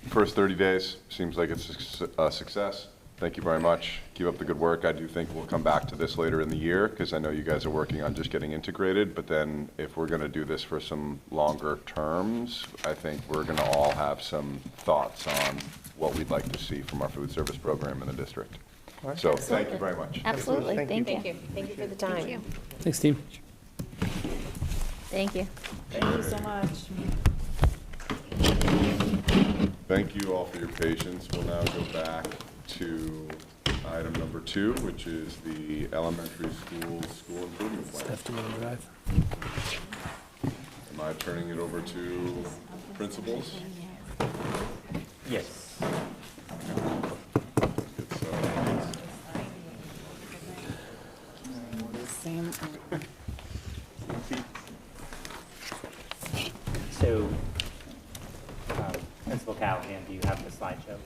First 30 days, seems like it's a success. Thank you very much. Keep up the good work. I do think we'll come back to this later in the year, because I know you guys are working on just getting integrated, but then if we're going to do this for some longer terms, I think we're going to all have some thoughts on what we'd like to see from our food service program in the district. So, thank you very much. Absolutely, Thank thank Thank you. you. Thank you for the time. Thanks, team. Thank you. Thank you so much. Thank you all for your patience. We'll now go back to item number 2, which is the elementary school improvement plan. Have to go drive. Am I turning it over to principals? Yes. Get started. So, Principal Callahan, do you have the slideshow?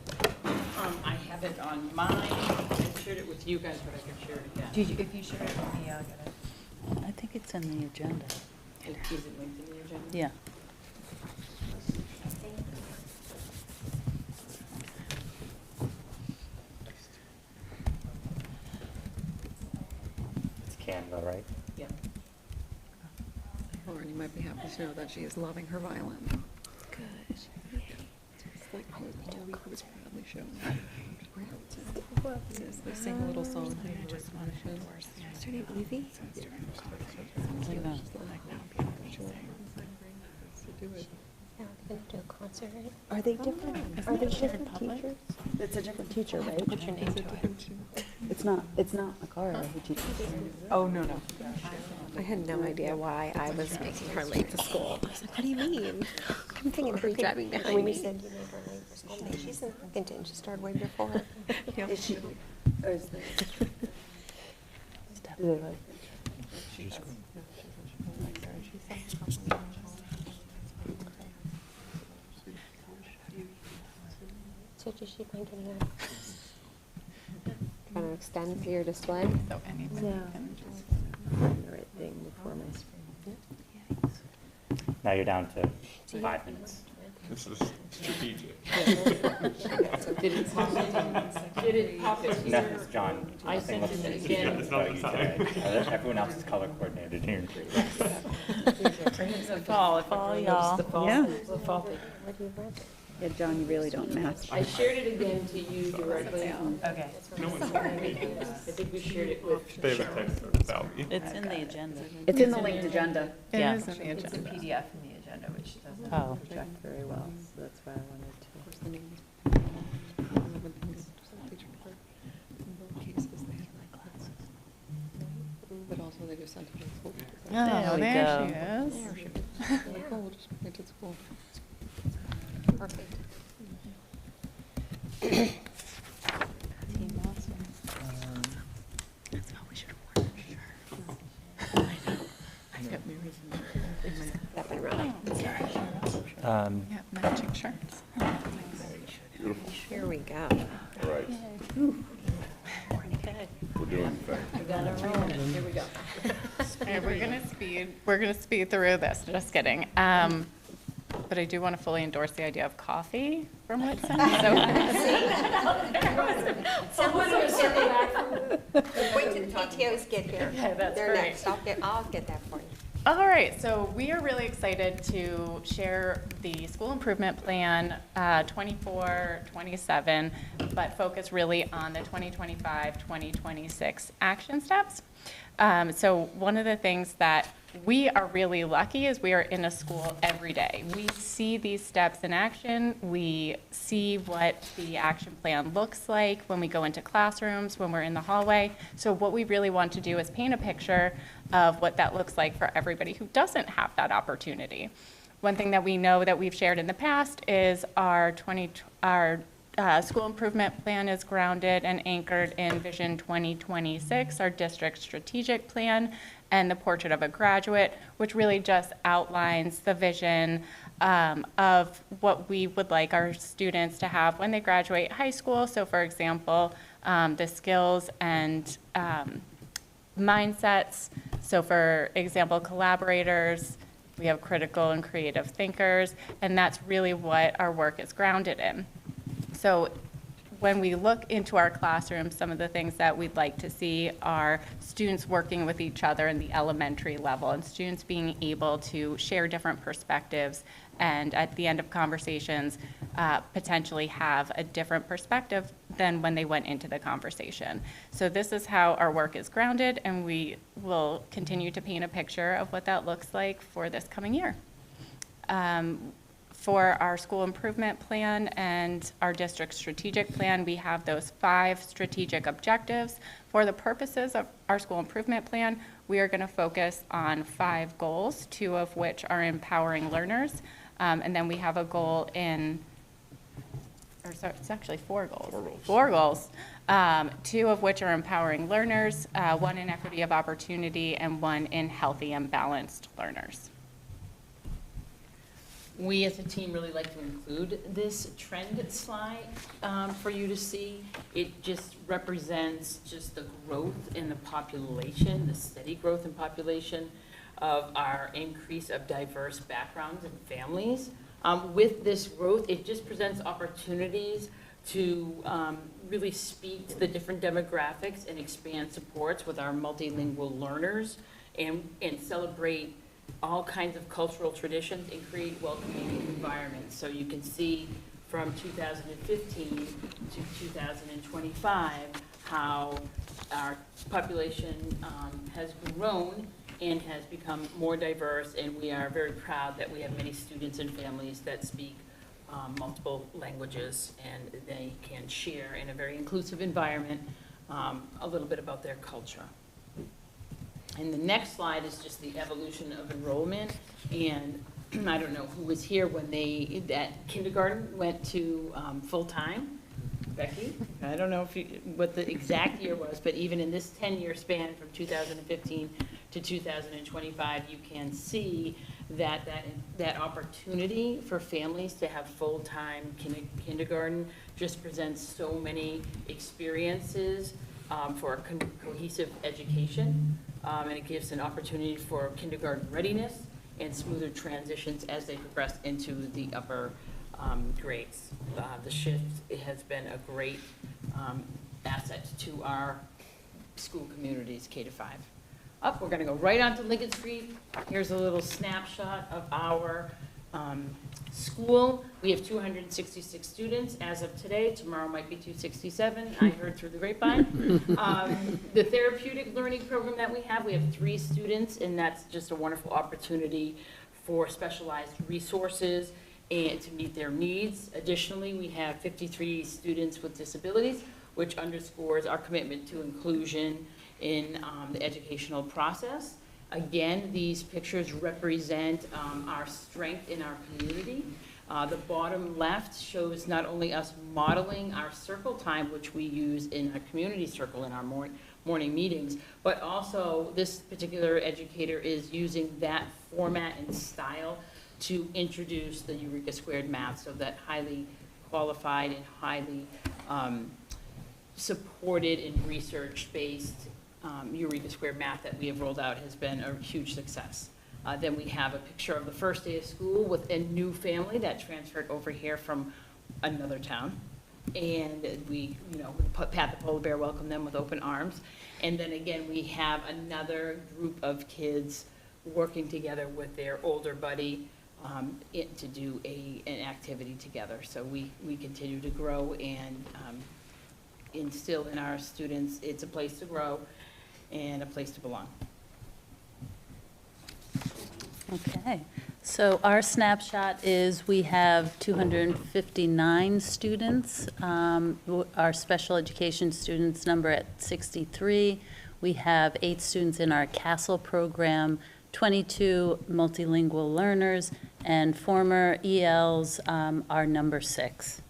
I have it on mine. I shared it with you guys, but I can share it again. If you share it with me, I'll get it. I think it's in the agenda. Is it linked in the agenda? Yeah. It's Canva, right? Yeah. Lauren, you might be happy to know that she is loving her violin. Good. It's like all week it was proudly shown. Yes, they sing a little song. I just want to show. Is her name Evie? Do it. Yeah, they're going to do a concert, right? Are they different? Are they different teachers? It's a different teacher, right? Put your name to it. It's not Makara who teaches. Oh, no, no. I had no idea why I was making her late to school. I was like, what do you mean? I'm thinking her driving behind When me. you said you made her late for school, maybe she's in Huntington, she started way before. Is she, or is the? Do they like? So does she mind getting out? Trying to extend your display? So anybody can just. Find the right thing before my screen. Now you're down to 5 minutes. This is strategic. Did it pop it No, here? it's John. I Nothing sent looks it easy again. It's not about you inside. today. Everyone else is color coordinated here. It's the fall, y'all. The fall, Yeah. the fall thing. What do you want? Yeah, John, you really don't match. I shared it again to you directly. Okay. No one's I think we shared it with They have a Cheryl. text about me. It's in the agenda. It's in the linked agenda. It Yeah. is in the It's a agenda. PDF in the agenda, which doesn't Oh. project very well, so that's why I wanted to. But also they just sent it to school. Oh, we there go. she is. Like, oh, we'll just bring it to school. Perfect. Got my running. Yeah, matching shirts. Here we go. All right, we're doing the thing. Here we go. Okay, we're gonna speed through this, just kidding. But I do want to fully endorse the idea of coffee from Whitson, so. Someone was sending back from. Wait till the PTOs get here. Yeah, that's They're right. next. I'll get that for you. All right, so we are really excited to share the school improvement plan 24-27, but focus really on the 2025-2026 action steps. So one of the things that we are really lucky is we are in a school every day. We see these steps in action. We see what the action plan looks like when we go into classrooms, when we're in the hallway. So what we really want to do is paint a picture of what that looks like for everybody who doesn't have that opportunity. One thing that we know that we've shared in the past is our school improvement plan is grounded and anchored in Vision 2026, our district strategic plan, and the Portrait of a Graduate, which really just outlines the vision of what we would like our students to have when they graduate high school. So for example, the skills and mindsets. So for example, collaborators, we have critical and creative thinkers, and that's really what our work is grounded in. So when we look into our classrooms, some of the things that we'd like to see are students working with each other in the elementary level and students being able to share different perspectives and at the end of conversations, potentially have a different perspective than when they went into the conversation. So this is how our work is grounded, and we will continue to paint a picture of what that looks like for this coming year. For our school improvement plan and our district strategic plan, we have those 5 strategic objectives. For the purposes of our school improvement plan, we are going to focus on 5 goals, 2 of which are empowering learners. And then we have a goal in, or sorry, it's actually 4 goals. 4 goals. 2 of which are empowering learners, 1 in equity of opportunity, and 1 in healthy and balanced learners. We as a team really like to include this trend slide for you to see. It just represents just the growth in the population, the steady growth in population of our increase of diverse backgrounds and families. With this growth, it just presents opportunities to really speak to the different demographics and expand supports with our multilingual learners and celebrate all kinds of cultural traditions and create welcoming environments. So you can see from 2015 to 2025 how our population has grown and has become more diverse, and we are very proud that we have many students and families that speak multiple languages, and they can share in a very inclusive environment a little bit about their culture. And the next slide is just the evolution of enrollment. And I don't know who was here when that kindergarten went to full-time. Becky? I don't know what the exact year was, but even in this 10-year span from 2015 to 2025, you can see that opportunity for families to have full-time kindergarten just presents so many experiences for a cohesive education, and it gives an opportunity for kindergarten readiness and smoother transitions as they progress into the upper grades. The shift has been a great asset to our school communities, K to 5. Up, we're gonna go right onto Lincoln Street. Here's a little snapshot of our school. We have 266 students as of today. Tomorrow might be 267, I heard through the grapevine. The therapeutic learning program that we have 3 students, and that's just a wonderful opportunity for specialized resources and to meet their needs. Additionally, we have 53 students with disabilities, which underscores our commitment to inclusion in the educational process. Again, these pictures represent our strength in our community. The bottom left shows not only us modeling our circle time, which we use in a community circle in our morning meetings, but also this particular educator is using that format and style to introduce the Eureka Squared math, so that highly qualified and highly supported and research-based Eureka Squared math that we have rolled out has been a huge success. Then we have a picture of the first day of school with a new family that transferred over here from another town. And we, Pat the Polar Bear welcomed them with open arms. And then again, we have another group of kids working together with their older buddy to do an activity together. So we continue to grow and instill in our students it's a place to grow and a place to belong. Okay, so our snapshot is we have 259 students. Our special education students number at 63. We have 8 students in our CASTLE program, 22 multilingual learners, and former ELs are number 6.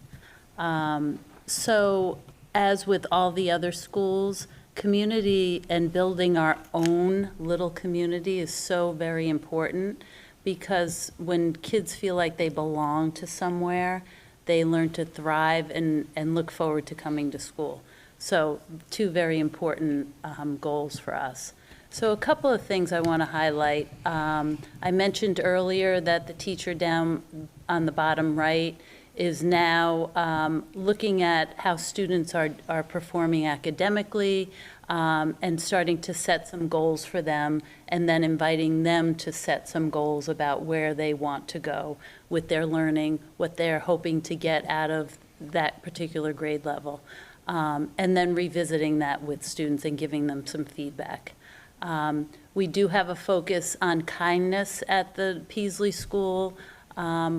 So as with all the other schools, community and building our own little community is so very important, because when kids feel like they belong to somewhere, they learn to thrive and look forward to coming to school. So 2 very important goals for us. So a couple of things I want to highlight. I mentioned earlier that the teacher down on the bottom right is now looking at how students are performing academically and starting to set some goals for them, and then inviting them to set some goals about where they want to go with their learning, what they're hoping to get out of that particular grade level, and then revisiting that with students and giving them some feedback. We do have a focus on kindness at the Peasley School,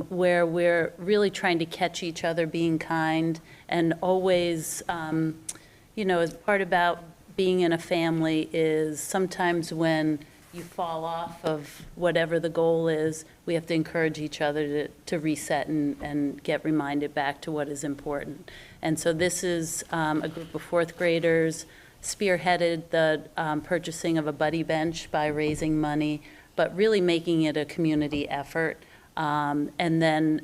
where we're really trying to catch each other being kind, and always, as part about being in a family is sometimes when you fall off of whatever the goal is, we have to encourage each other to reset and get reminded back to what is important. And so this is a group of 4th graders spearheaded the purchasing of a buddy bench by raising money, but really making it a community effort. And then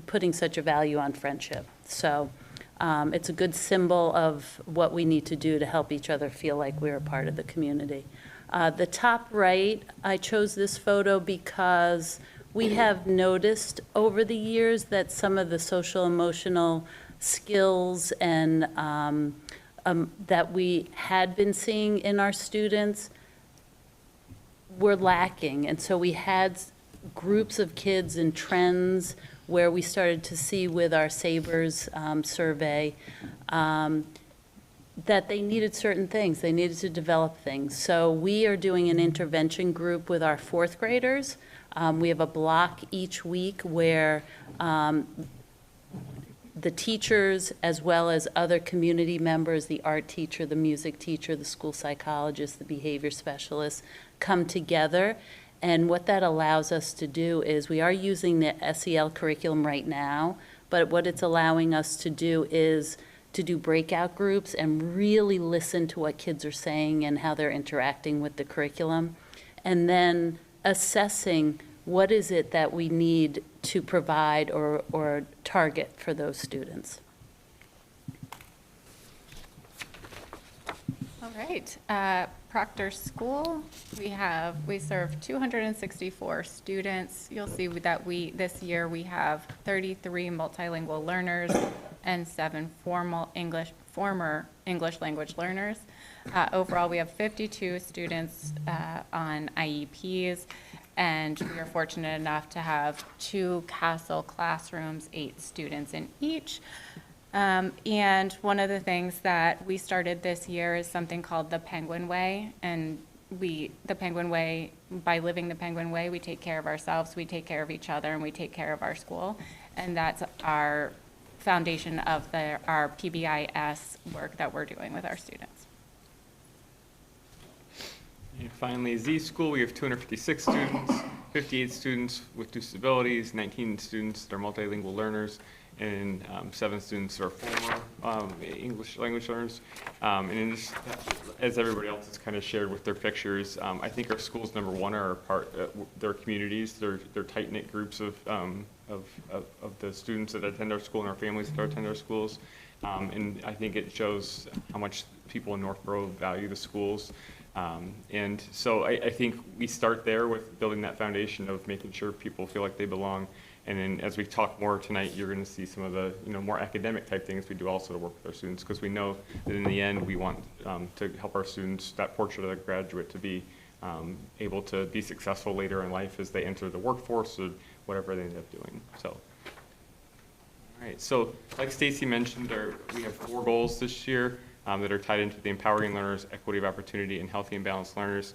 putting such a value on friendship. So it's a good symbol of what we need to do to help each other feel like we're a part of the community. The top right, I chose this photo because we have noticed over the years that some of the social emotional skills and that we had been seeing in our students were lacking. And so we had groups of kids and trends where we started to see with our SABRS survey that they needed certain things. They needed to develop things. So we are doing an intervention group with our 4th graders. We have a block each week where the teachers, as well as other community members, the art teacher, the music teacher, the school psychologist, the behavior specialist, come together. And what that allows us to do is, we are using the SEL curriculum right now, but what it's allowing us to do is to do breakout groups and really listen to what kids are saying and how they're interacting with the curriculum. And then assessing what is it that we need to provide or target for those students? All right, Proctor School, we serve 264 students. You'll see that this year we have 33 multilingual learners and 7 former English language learners. Overall, we have 52 students on IEPs, and we are fortunate enough to have 2 Castle classrooms, 8 students in each. And one of the things that we started this year is something called the Penguin Way. And the Penguin Way, by living the Penguin Way, we take care of ourselves, we take care of each other, and we take care of our school. And that's our foundation of our PBIS work that we're doing with our students. And finally, Z School, we have 256 students, 58 students with disabilities, 19 students that are multilingual learners, and 7 students are former English language learners. And in this, as everybody else has kind of shared with their pictures, I think our schools, number one, are their communities. They're tight-knit groups of the students that attend our school and our families that attend our schools. And I think it shows how much people in Northborough value the schools. And so I think we start there with building that foundation of making sure people feel like they belong. And then as we talk more tonight, you're going to see some of the more academic type things we do also to work with our students, because we know that in the end we want to help our students, that portrait of the graduate, to be able to be successful later in life as they enter the workforce or whatever they end up doing. So, all right. So like Stacy mentioned, we have 4 goals this year that are tied into the empowering learners, equity of opportunity, and healthy and balanced learners.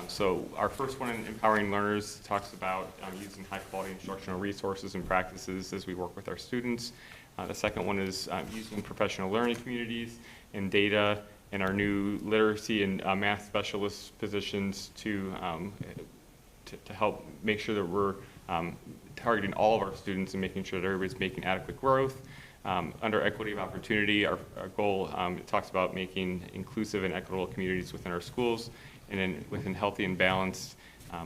So our first one in empowering learners talks about using high quality instructional resources and practices as we work with our students. The second one is using professional learning communities and data and our new literacy and math specialist positions to help make sure that we're targeting all of our students and making sure that everybody's making adequate growth. Under equity of opportunity, our goal, it talks about making inclusive and equitable communities within our schools. And then within healthy and balanced,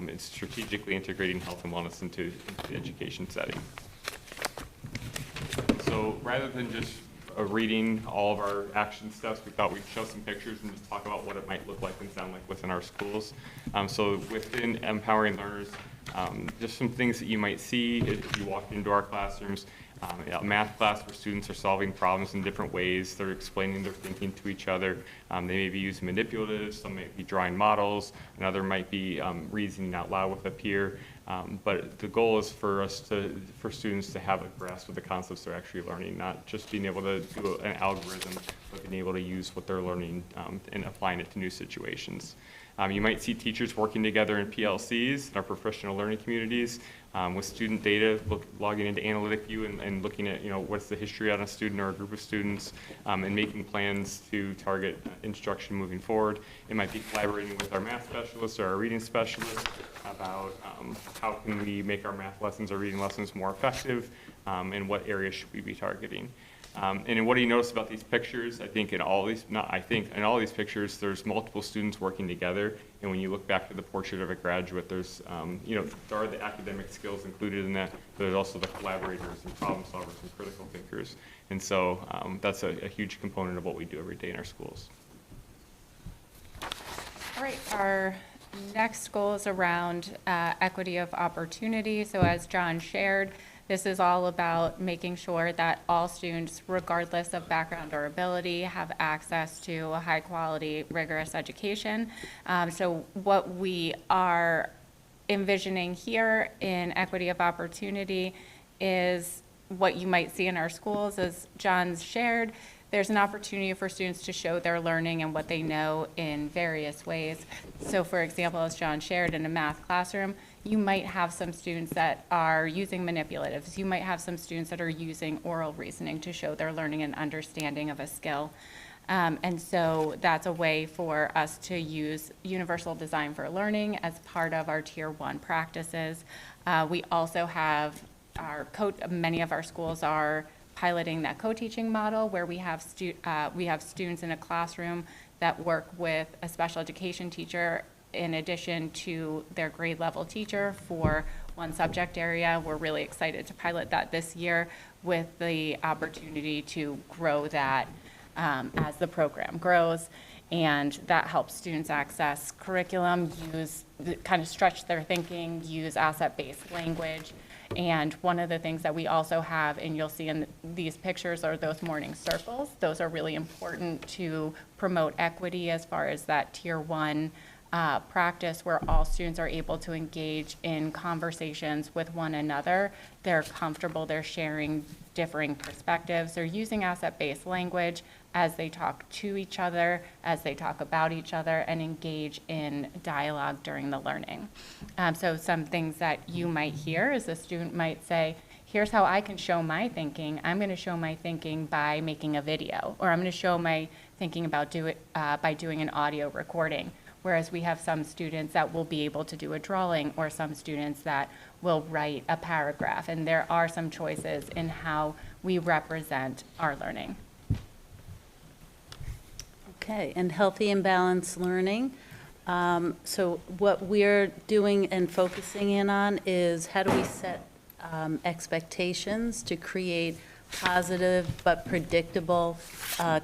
it's strategically integrating health and wellness into the education setting. So rather than just reading all of our action steps, we thought we'd show some pictures and just talk about what it might look like and sound like within our schools. So within empowering learners, just some things that you might see if you walk into our classrooms. A math class where students are solving problems in different ways. They're explaining their thinking to each other. They may be using manipulatives, some might be drawing models, another might be reasoning out loud with a peer. But the goal is for students to have a grasp of the concepts they're actually learning, not just being able to do an algorithm, but being able to use what they're learning and applying it to new situations. You might see teachers working together in PLCs, in our professional learning communities, with student data, logging into Analytic View and looking at what's the history on a student or a group of students, and making plans to target instruction moving forward. It might be collaborating with our math specialists or our reading specialists about how can we make our math lessons or reading lessons more effective, and what areas should we be targeting. And what do you notice about these pictures? I think in all these pictures, there's multiple students working together. And when you look back to the portrait of a graduate, there's, there are the academic skills included in that, but there's also the collaborators and problem solvers and critical thinkers. And so that's a huge component of what we do every day in our schools. All right, our next goal is around equity of opportunity. So as John shared, this is all about making sure that all students, regardless of background or ability, have access to a high-quality, rigorous education. So what we are envisioning here in equity of opportunity is what you might see in our schools. As John's shared, there's an opportunity for students to show their learning and what they know in various ways. So for example, as John shared, in a math classroom, you might have some students that are using manipulatives. You might have some students that are using oral reasoning to show their learning and understanding of a skill. And so that's a way for us to use universal design for learning as part of our Tier 1 practices. We also have many of our schools are piloting that co-teaching model where we have students in a classroom that work with a special education teacher in addition to their grade level teacher for one subject area. We're really excited to pilot that this year with the opportunity to grow that as the program grows. And that helps students access curriculum, kind of stretch their thinking, use asset-based language. And one of the things that we also have, and you'll see in these pictures, are those morning circles. Those are really important to promote equity as far as that tier 1 practice where all students are able to engage in conversations with one another. They're comfortable, they're sharing differing perspectives, they're using asset-based language as they talk to each other, as they talk about each other, and engage in dialogue during the learning. So some things that you might hear is a student might say, here's how I can show my thinking. I'm going to show my thinking by making a video, or I'm going to show my thinking about by doing an audio recording. Whereas we have some students that will be able to do a drawing, or some students that will write a paragraph. And there are some choices in how we represent our learning. Okay, and healthy and balanced learning. So what we're doing and focusing in on is how do we set expectations to create positive but predictable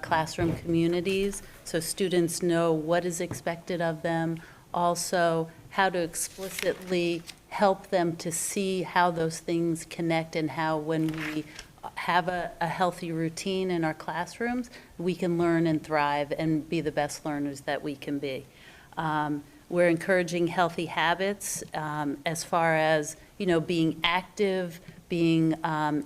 classroom communities, so students know what is expected of them. Also, how to explicitly help them to see how those things connect, and how when we have a healthy routine in our classrooms, we can learn and thrive and be the best learners that we can be. We're encouraging healthy habits as far as, being active, being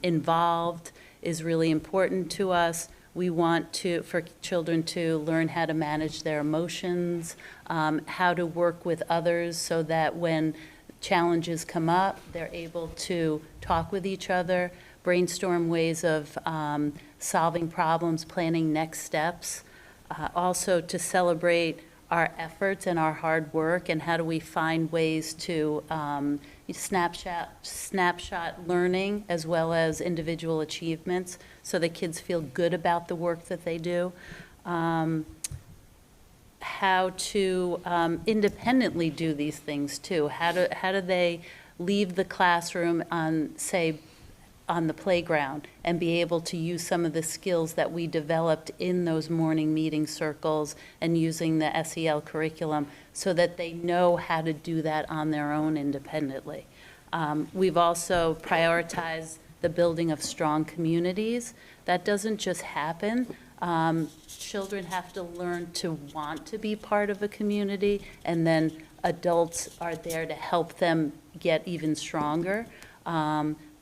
involved is really important to us. We want for children to learn how to manage their emotions, how to work with others so that when challenges come up, they're able to talk with each other, brainstorm ways of solving problems, planning next steps. Also to celebrate our efforts and our hard work, and how do we find ways to snapshot learning as well as individual achievements so that kids feel good about the work that they do. How to independently do these things too. How do they leave the classroom on, say, on the playground and be able to use some of the skills that we developed in those morning meeting circles and using the SEL curriculum so that they know how to do that on their own independently. We've also prioritized the building of strong communities. That doesn't just happen. Children have to learn to want to be part of a community, and then adults are there to help them get even stronger.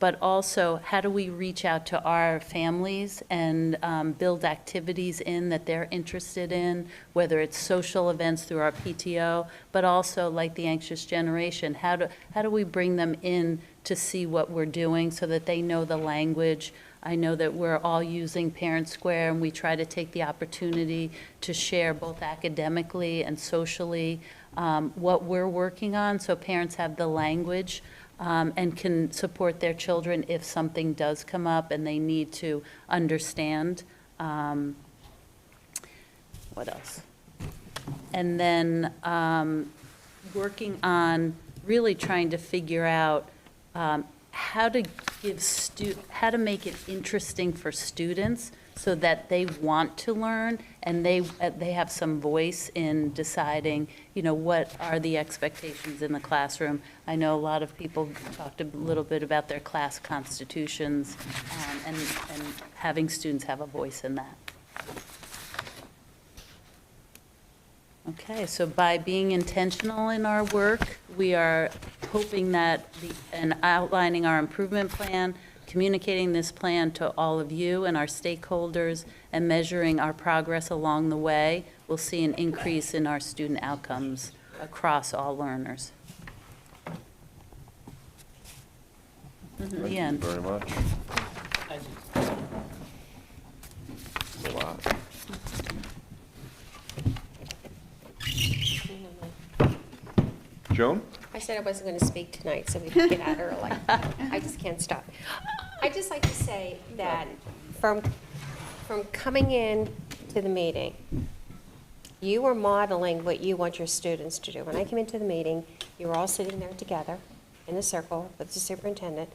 But also, how do we reach out to our families and build activities in that they're interested in, whether it's social events through our PTO, but also like the Anxious Generation, how do we bring them in to see what we're doing so that they know the language. I know that we're all using Parent Square, and we try to take the opportunity to share both academically and socially what we're working on, so parents have the language and can support their children if something does come up and they need to understand. What else? And then working on really trying to figure out how to make it interesting for students so that they want to learn and they have some voice in deciding, what are the expectations in the classroom. I know a lot of people talked a little bit about their class constitutions and having students have a voice in that. Okay, so by being intentional in our work, we are hoping that and outlining our improvement plan, communicating this plan to all of you and our stakeholders, and measuring our progress along the way, we'll see an increase in our student outcomes across all learners. Thank you very much. A lot. Joan? I said I wasn't going to speak tonight, so we could get out early. I just can't stop. I'd just like to say that from coming in to the meeting, you were modeling what you want your students to do. When I came into the meeting, you were all sitting there together, in a circle with the superintendent,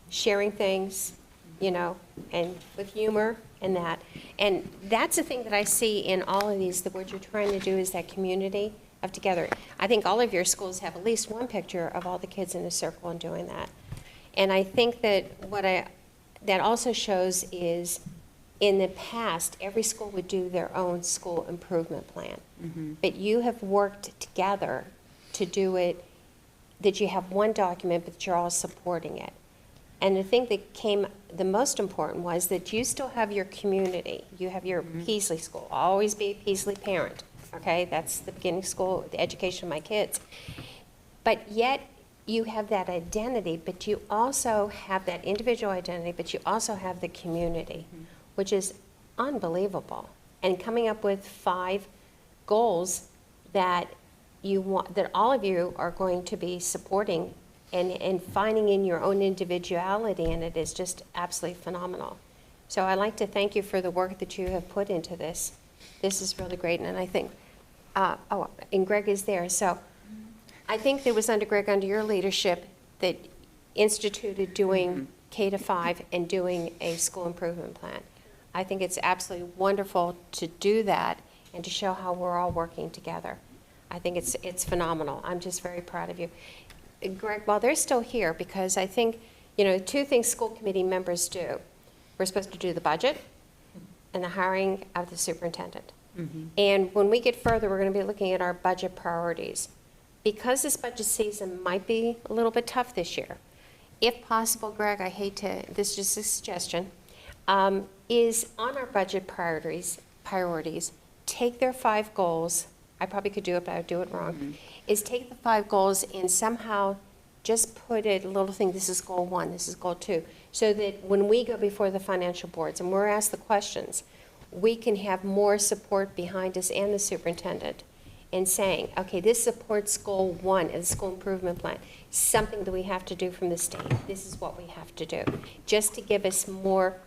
sharing things, you know, and with humor and that. And that's the thing that I see in all of these, that what you're trying to do is that community of together. I think all of your schools have at least one picture of all the kids in a circle and doing that. And I think that that also shows is, in the past, every school would do their own school improvement plan. But you have worked together to do it, that you have one document, but you're all supporting it. And the thing that came the most important was that you still have your community. You have your Peasley school. Always be a Peasley parent, okay? That's the beginning school, the education of my kids. But yet, you have that identity, but you also have that individual identity, but you also have the community, which is unbelievable. And coming up with 5 goals that you want, that all of you are going to be supporting, and finding in your own individuality in it is just absolutely phenomenal. So I'd like to thank you for the work that you have put into this. This is really great, and I think, and Greg is there, so I think it was under Greg, under your leadership, that instituted doing K-5 and doing a school improvement plan. I think it's absolutely wonderful to do that and to show how we're all working together. I think it's phenomenal. I'm just very proud of you. Greg, while they're still here, because I think, you know, 2 things school committee members do. We're supposed to do the budget and the hiring of the superintendent. And when we get further, we're going to be looking at our budget priorities. Because this budget season might be a little bit tough this year, if possible, Greg, I hate to, this is just a suggestion, is on our budget priorities, take their 5 goals, I probably could do it, but I would do it wrong, is take the 5 goals and somehow just put it, a little thing, this is goal 1, this is goal 2, so that when we go before the financial boards and we're asked the questions, we can have more support behind us and the superintendent in saying, okay, this supports goal 1 of the school improvement plan, something that we have to do from the state. This is what we have to do, just to give us more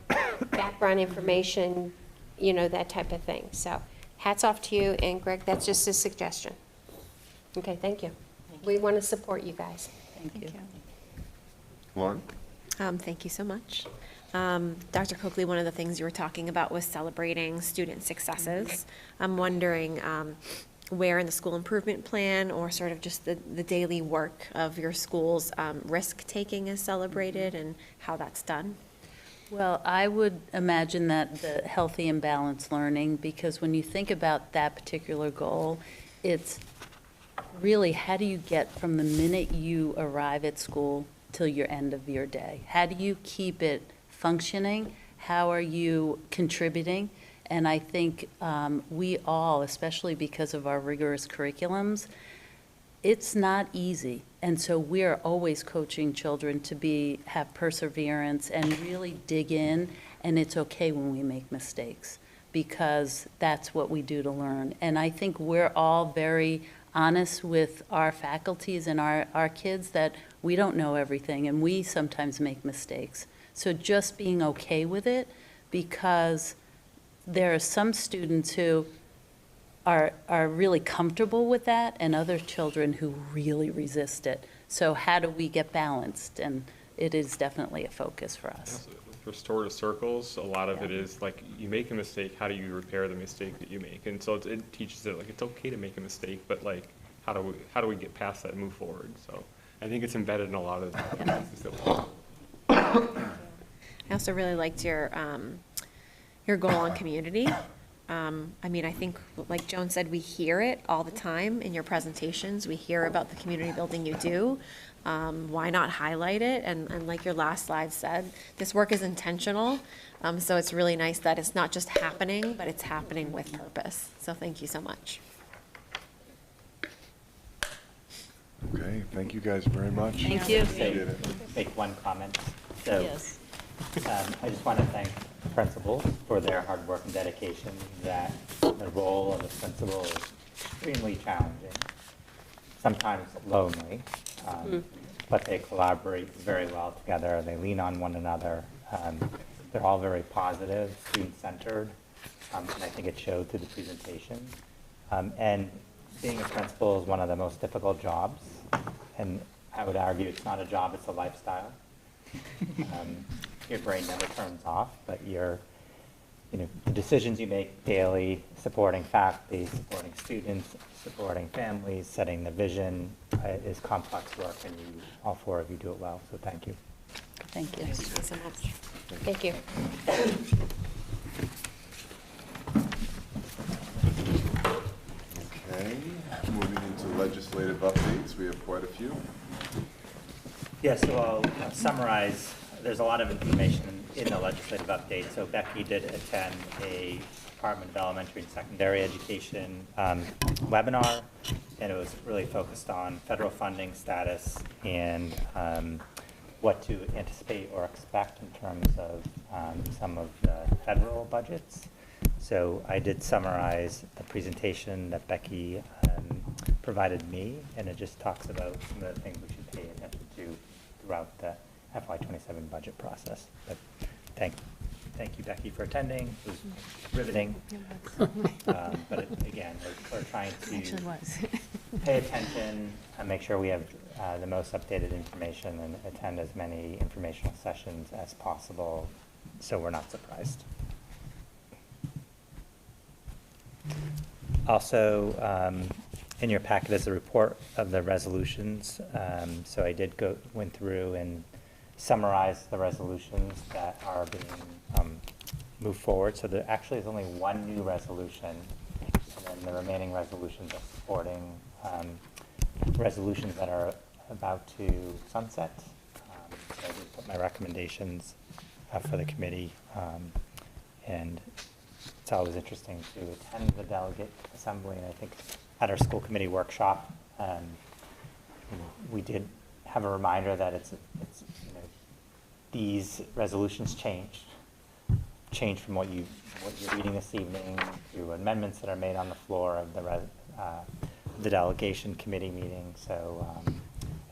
background information, you know, that type of thing. So hats off to you, and Greg, that's just a suggestion. Okay, thank you. We want to support you guys. Thank you. Lauren? Thank you so much. Dr. Coakley, one of the things you were talking about was celebrating student successes. I'm wondering where in the school improvement plan, or sort of just the daily work of your schools, risk-taking is celebrated and how that's done? Well, I would imagine that the healthy and balanced learning, because when you think about that particular goal, it's really, how do you get from the minute you arrive at school till your end of your day? How do you keep it functioning? How are you contributing? And I think we all, especially because of our rigorous curriculums, it's not easy. And so we're always coaching children to have perseverance and really dig in, and it's okay when we make mistakes, because that's what we do to learn. And I think we're all very honest with our faculties and our kids that we don't know everything, and we sometimes make mistakes. So just being okay with it, because there are some students who are really comfortable with that, and other children who really resist it. So how do we get balanced? And it is definitely a focus for us. With restorative circles, a lot of it is like, you make a mistake, how do you repair the mistake that you make? And so it teaches it, like, it's okay to make a mistake, but like, how do we get past that and move forward? So I think it's embedded in a lot of the pieces that we do. I also really liked your goal on community. I mean, I think, like Joan said, we hear it all the time in your presentations. We hear about the community building you do. Why not highlight it? And like your last slide said, this work is intentional. So it's really nice that it's not just happening, but it's happening with purpose. So thank you so much. Okay, thank you guys very much. Thank you. Appreciate it. Make one comment. So, Yes. I just want to thank principals for their hard work and dedication. That the role of the principal is extremely challenging, sometimes lonely, but they collaborate very well together. They lean on one another. They're all very positive, student-centered, and I think it showed through the presentation. And being a principal is one of the most difficult jobs, and I would argue it's not a job, it's a lifestyle. Your brain never turns off, but the decisions you make daily, supporting faculty, supporting students, supporting families, setting the vision, is complex work, and all four of you do it well, so thank you. Thank you. Thank you so much. Thank you. Okay, moving into legislative updates, we have quite a few. Yeah, so I'll summarize. There's a lot of information in the legislative update. So Becky did attend a Department of Elementary and Secondary Education webinar, and it was really focused on federal funding status and what to anticipate or expect in terms of some of the federal budgets. So I did summarize the presentation that Becky provided me, and it just talks about some of the things we should pay attention to throughout the FY27 budget process. But thank you, Becky, for attending. It was riveting. But again, we're trying to pay attention and make sure we have the most updated information and attend as many informational sessions as possible so we're not surprised. Also, in your packet is a report of the resolutions. So I went through and summarized the resolutions that are being moved forward. So there actually is only one new resolution, and then the remaining resolutions are supporting resolutions that are about to sunset. So I did put my recommendations for the committee, and it's always interesting to attend the delegate assembly, and I think at our school committee workshop, we did have a reminder that it's these resolutions change from what you're reading this evening to amendments that are made on the floor of the delegation committee meeting. So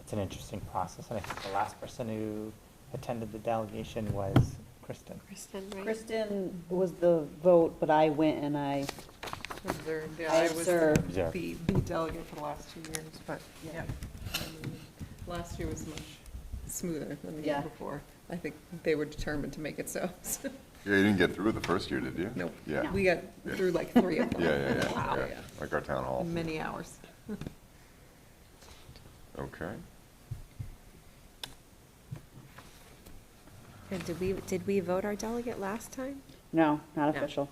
it's an interesting process, and I think the last person who attended the delegation was Kristen. Kristen, right? Kristen was the vote, but I went and I Observed, yeah, I I was observed. the delegate for the last 2 years, but yeah. Last year was much smoother than the year Yeah. before. I think they were determined to make it so. Yeah, you didn't get through the first year, did you? Nope. Yeah. We got through like 3 of them. Yeah. Wow. Yeah. Like our town hall. Many hours. Okay. And did we vote our delegate last time? No, not No. official.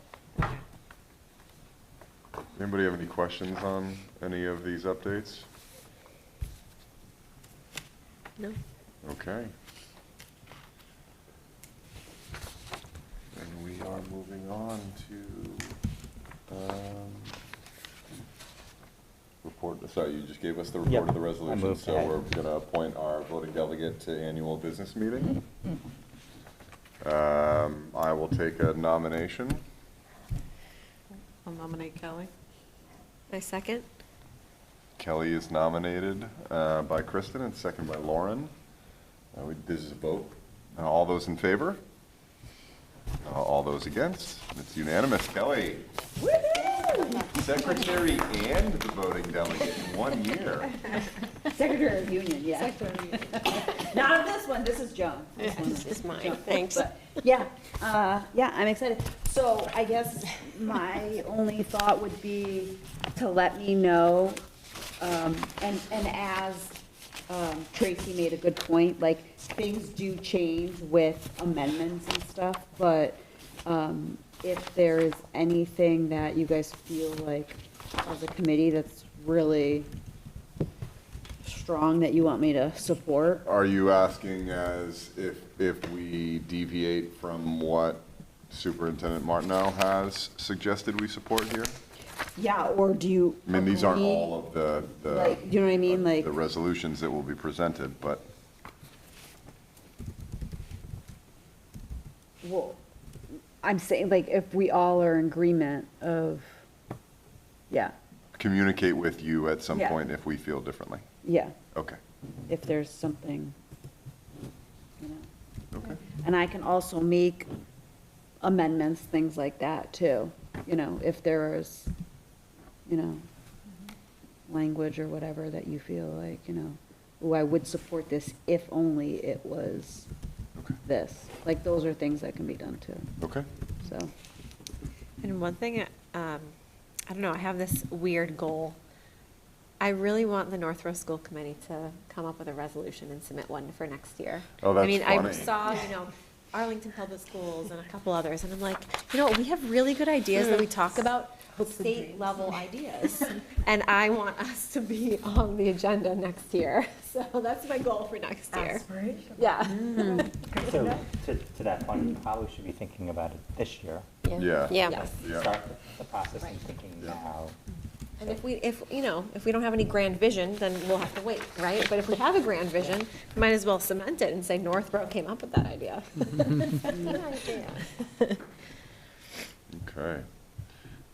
Anybody have any questions on any of these updates? No? Okay. And we are moving on to, report, sorry, you just gave us the report Yep, of the I resolution, moved so ahead. we're gonna appoint our voting delegate to annual business meeting. I will take a nomination. I'll nominate Kelly. My second? Kelly is nominated by Kristen and second by Lauren. This is a vote. All those in favor? All those against? It's unanimous. Kelly, secretary and the voting delegate in 1 year. Secretary of Union, yeah. Not of this one, this is Joan. This is mine, Joan. thanks. But, yeah, I'm excited. So I guess my only thought would be to let me know, and as Tracy made a good point, like, things do change with amendments and stuff, but if there is anything that you guys feel like as a committee that's really strong that you want me to support. Are you asking as if we deviate from what Superintendent Martineau has suggested we support here? Yeah, or do you? I mean, these aren't agree? all of the, Like, you know what I mean, like, the resolutions that will be presented, but well, I'm saying, like, if we all are in agreement of, yeah, communicate with you at some Yeah. point if we feel differently. yeah, Okay, if there's something, you know. okay. And I can also make amendments, things like that, too, you know, if there is, you know, language or whatever that you feel like, you know, ooh, I would support this if only it was this. Like, those are things that can be done too, Okay. so. And one thing, I don't know, I have this weird goal. I really want the Northborough School Committee to come up with a resolution and submit one for next year. Oh, that's I mean, funny. I saw, Arlington Public Schools and a couple others, and I'm like, we have really good ideas that we talk about, state-level ideas. And I want us to be on the agenda next year. So that's my goal for next year. Yeah. So to that point, we probably should be thinking about it this year. Yeah. Yeah. Yeah. Start the process and thinking now. And if we don't have any grand vision, then we'll have to wait, right? But if we have a grand vision, we might as well cement it and say Northborough came up with that idea. Good idea. Okay.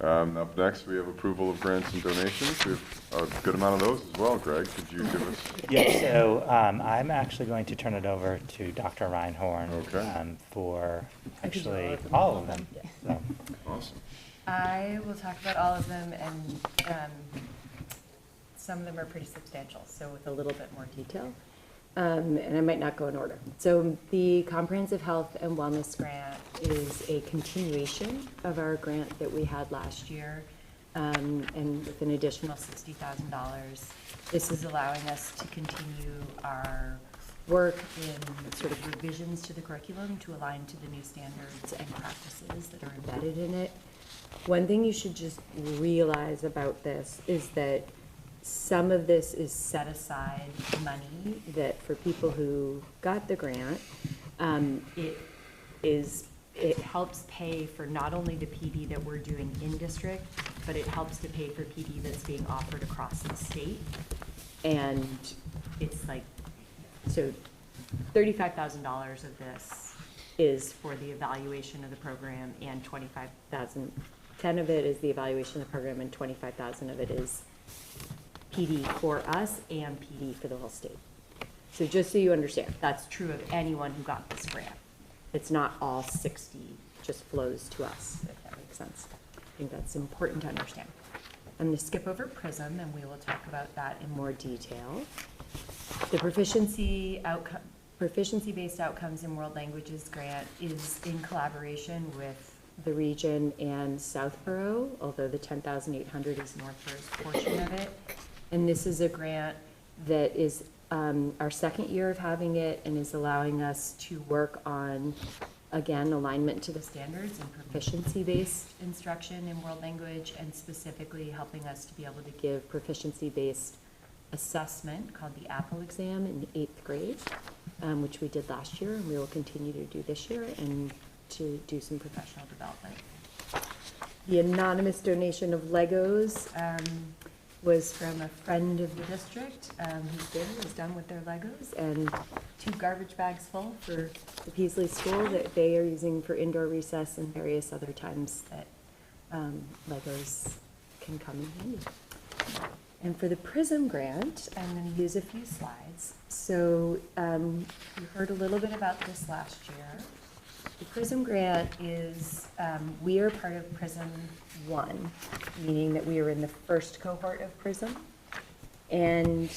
Up next, we have approval of grants and donations. We have a good amount of those as well. Greg, could you give us? Yeah, so I'm actually going to turn it over to Dr. Reinhorn for actually all of them. So. Awesome. I will talk about all of them, and some of them are pretty substantial, so with a little bit more detail. And I might not go in order. So the Comprehensive Health and Wellness Grant is a continuation of our grant that we had last year, and with an additional $60,000. This is allowing us to continue our work in sort of revisions to the curriculum to align to the new standards and practices that are embedded in it. One thing you should just realize about this is that some of this is set aside money that for people who got the grant, it helps pay for not only the PD that we're doing in district, but it helps to pay for PD that's being offered across the state. And it's like, so $35,000 of this is for the evaluation of the program, and 10 of it is the evaluation of the program, and 25,000 of it is PD for us and PD for the whole state. So just so you understand, that's true of anyone who got this grant. It's not all 60 just flows to us, if that makes sense. I think that's important to understand. I'm going to skip over PRISM, and we will talk about that in more detail. The proficiency-based outcomes in world languages grant is in collaboration with the region and Southborough, although the 10,800 is Northborough's portion of it. And this is a grant that is our second year of having it, and is allowing us to work on, again, alignment to the standards and proficiency-based instruction in world language, and specifically helping us to be able to give proficiency-based assessment called the Apple exam in 8th grade, which we did last year, and we will continue to do this year, and to do some professional development. The anonymous donation of Legos was from a friend of the district whose baby was done with their Legos, and 2 garbage bags full for the Peasley School that they are using for indoor recess and various other times that Legos can come in handy. And for the PRISM grant, I'm going to use a few slides. So you heard a little bit about this last year. The PRISM grant is, we are part of PRISM 1, meaning that we are in the first cohort of PRISM. And,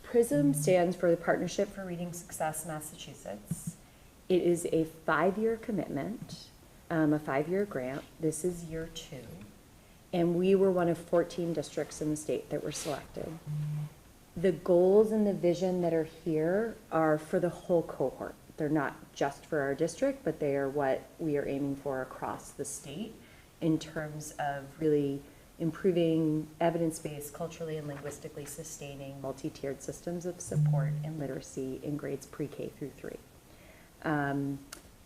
PRISM stands for the Partnership for Reading Success Massachusetts. It is a 5-year commitment, a 5-year grant. This is year 2. And we were one of 14 districts in the state that were selected. The goals and the vision that are here are for the whole cohort. They're not just for our district, but they are what we are aiming for across the state in terms of really improving evidence-based, culturally and linguistically sustaining multi-tiered systems of support and literacy in grades pre-K through 3.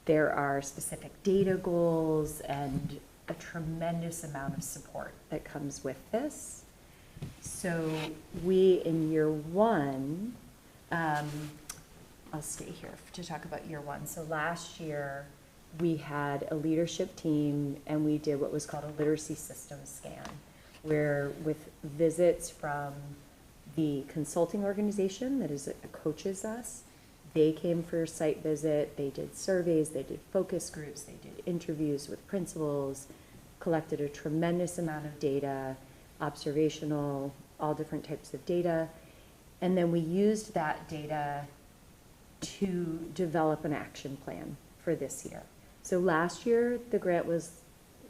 There are specific data goals and a tremendous amount of support that comes with this. So we, in year 1, I'll stay here to talk about year 1. So last year, we had a leadership team, and we did what was called a literacy systems scan, where with visits from the consulting organization that coaches us, they came for a site visit, they did surveys, they did focus groups, they did interviews with principals, collected a tremendous amount of data, observational, all different types of data. And then we used that data to develop an action plan for this year. So last year, the grant was,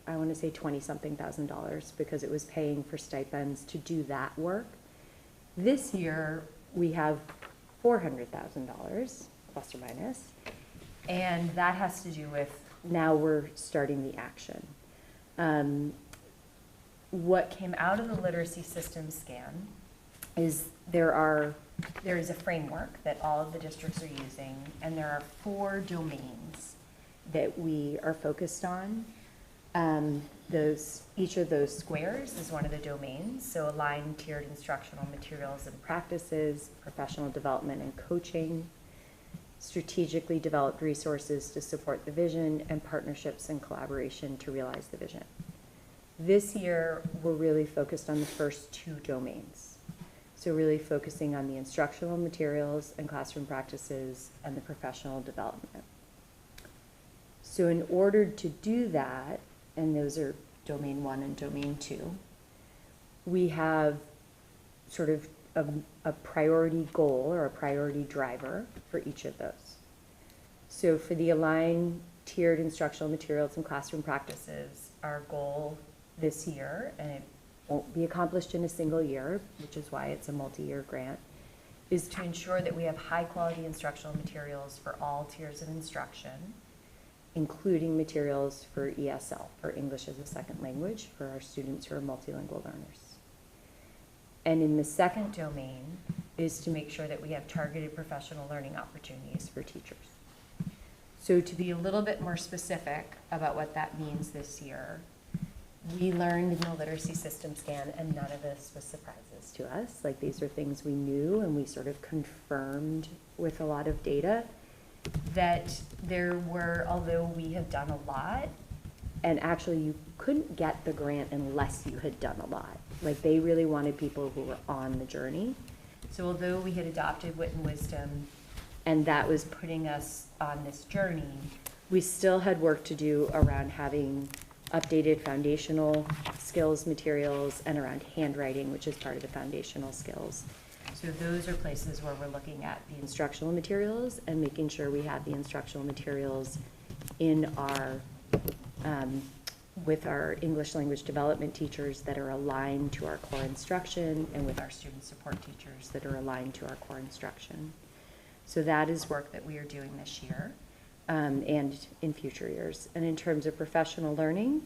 I want to say $20-something thousand because it was paying for stipends to do that work. This year, we have $400,000, plus or minus, and that has to do with now we're starting the action. What came out of the literacy system scan is there is a framework that all of the districts are using, and there are 4 domains that we are focused on. Each of those squares is one of the domains, so aligned tiered instructional materials and practices, professional development and coaching, strategically developed resources to support the vision, and partnerships and collaboration to realize the vision. This year, we're really focused on the first 2 domains. So really focusing on the instructional materials and classroom practices and the professional development. So in order to do that, and those are domain 1 and domain 2, we have sort of a priority goal or a priority driver for each of those. So for the aligned tiered instructional materials and classroom practices, our goal this year, and it won't be accomplished in a single year, which is why it's a multi-year grant, is to ensure that we have high-quality instructional materials for all tiers of instruction, including materials for ESL, for English as a second language, for our students who are multilingual learners. And in the second domain is to make sure that we have targeted professional learning opportunities for teachers. So to be a little bit more specific about what that means this year, we learned in the literacy system scan, and none of this was surprises to us. Like, these are things we knew, and we sort of confirmed with a lot of data that there were, although we have done a lot, and actually you couldn't get the grant unless you had done a lot. Like, they really wanted people who were on the journey. So although we had adopted Wit and Wisdom, and that was putting us on this journey, we still had work to do around having updated foundational skills materials and around handwriting, which is part of the foundational skills. So those are places where we're looking at the instructional materials and making sure we have the instructional materials in our, with our English language development teachers that are aligned to our core instruction, and with our student support teachers that are aligned to our core instruction. So that is work that we are doing this year. And in future years. And in terms of professional learning,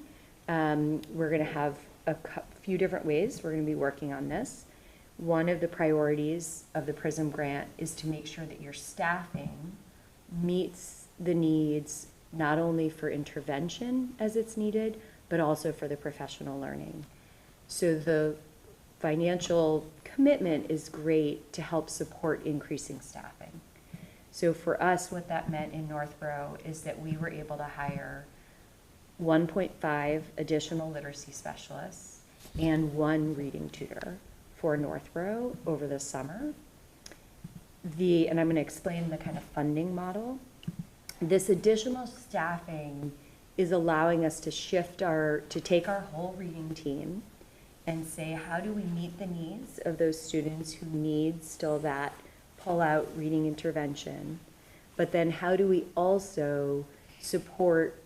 we're going to have a few different ways we're going to be working on this. One of the priorities of the PRISM grant is to make sure that your staffing meets the needs not only for intervention as it's needed, but also for the professional learning. So the financial commitment is great to help support increasing staffing. So for us, what that meant in Northborough is that we were able to hire 1.5 additional literacy specialists and 1 reading tutor for Northborough over the summer. And I'm going to explain the kind of funding model. This additional staffing is allowing us to to take our whole reading team and say, how do we meet the needs of those students who need still that pull-out reading intervention, but then how do we also support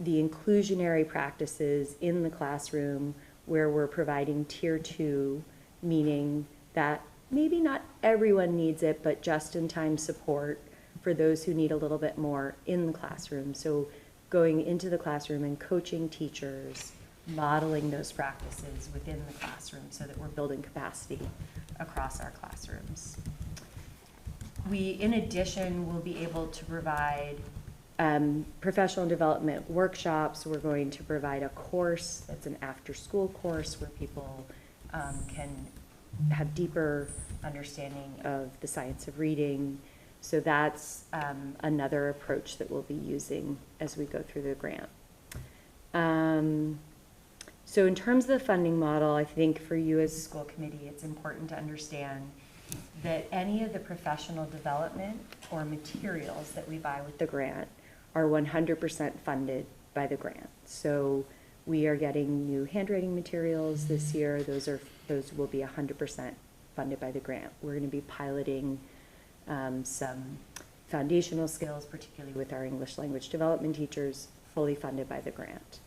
the inclusionary practices in the classroom where we're providing tier 2, meaning that maybe not everyone needs it, but just-in-time support for those who need a little bit more in the classroom. So going into the classroom and coaching teachers, modeling those practices within the classroom so that we're building capacity across our classrooms. We, in addition, will be able to provide professional development workshops. We're going to provide a course that's an after-school course where people can have deeper understanding of the science of reading. So that's another approach that we'll be using as we go through the grant. So in terms of the funding model, I think for you as a school committee, it's important to understand that any of the professional development or materials that we buy with the grant are 100% funded by the grant. So We are getting new handwriting materials this year. Those will be 100% funded by the grant. We're going to be piloting some foundational skills, particularly with our English language development teachers, fully funded by the grant.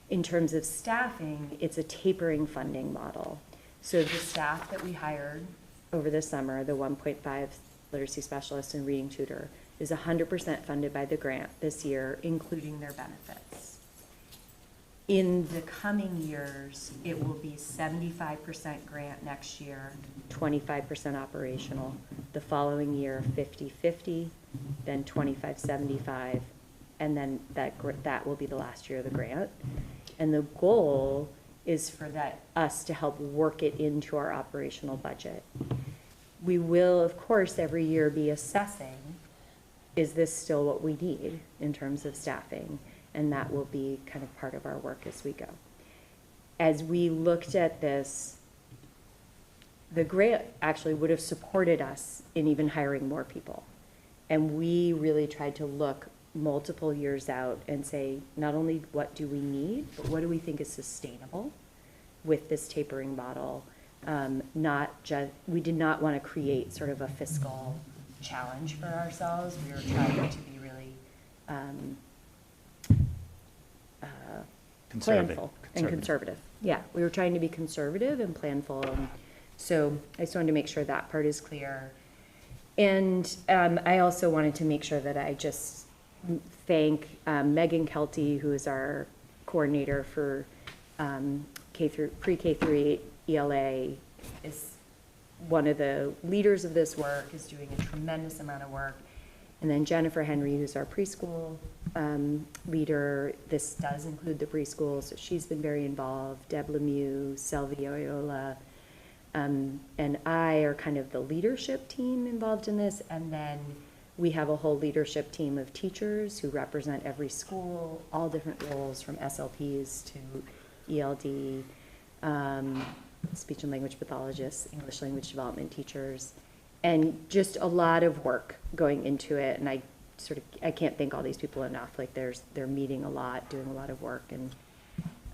In terms of staffing, it's a tapering funding model. So the staff that we hired over the summer, the 1.5 literacy specialist and reading tutor, is 100% funded by the grant this year, including their benefits. In the coming years, it will be 75% grant next year, 25% operational. The following year, 50-50, then 25-75, and then that will be the last year of the grant. And the goal is for us to help work it into our operational budget. We will, of course, every year be assessing, is this still what we need in terms of staffing? And that will be kind of part of our work as we go. As we looked at this, the grant actually would have supported us in even hiring more people. And we really tried to look multiple years out and say, not only what do we need, but what do we think is sustainable with this tapering model? We did not want to create sort of a fiscal challenge for ourselves. We were trying to be really planful and conservative. Yeah, we were trying to be conservative and planful. And so I just wanted to make sure that part is clear. And I also wanted to make sure that I just thank Megan Kelty, who is our coordinator for pre-K through 8 ELA, is one of the leaders of this work, is doing a tremendous amount of work. And then Jennifer Henry, who's our preschool leader. This does include the preschool, so she's been very involved. Deb Lemieux, Selvia Oyola, and I are kind of the leadership team involved in this. And then we have a whole leadership team of teachers who represent every school, all different roles from SLPs to ELD, speech and language pathologists, English language development teachers, and just a lot of work going into it. And I can't thank all these people enough. Like they're meeting a lot, doing a lot of work, and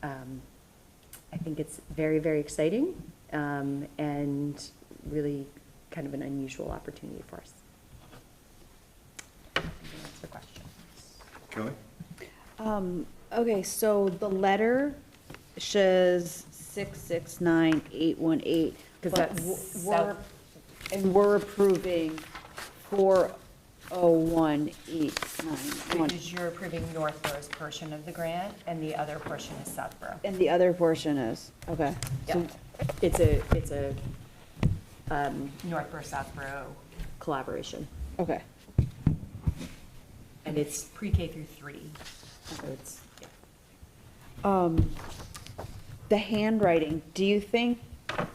I think it's very, very exciting, and really kind of an unusual opportunity for us. That's the question. Kelly? Okay, so the letter says 669,818. Because we're approving 401,891. Because you're approving Northborough's portion of the grant, and the other portion is Southborough. And the other portion is, okay. Yeah. It's a Northborough, Southborough collaboration. Okay. And it's pre-K through 3. So it's, yeah. The handwriting, do you think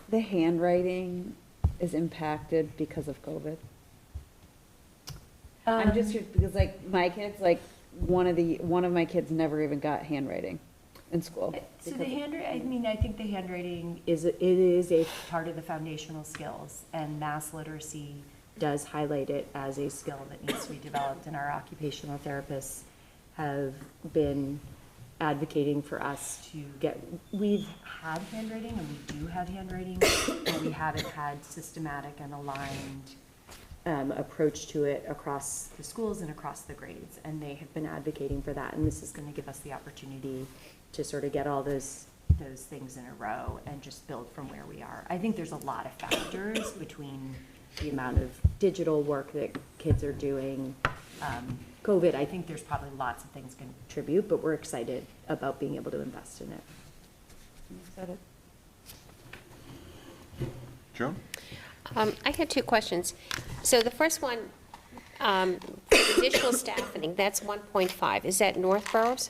the handwriting is impacted because of COVID? I'm just curious, because like my kids, like one of my kids never even got handwriting in school. So the handwriting, I think the handwriting is a part of the foundational skills, and mass literacy does highlight it as a skill that needs to be developed, and our occupational therapists have been advocating for us to get, we've had handwriting and we do have handwriting, but we haven't had systematic and aligned approach to it across the schools and across the grades, and they have been advocating for that, and this is going to give us the opportunity to sort of get all those things in a row and just build from where we are. I think there's a lot of factors between the amount of digital work that kids are doing, COVID. I think there's probably lots of things can contribute, but we're excited about being able to invest in it. Is that it? Joan? I had two questions. So the first one, additional staffing, that's 1.5. Is that Northborough's?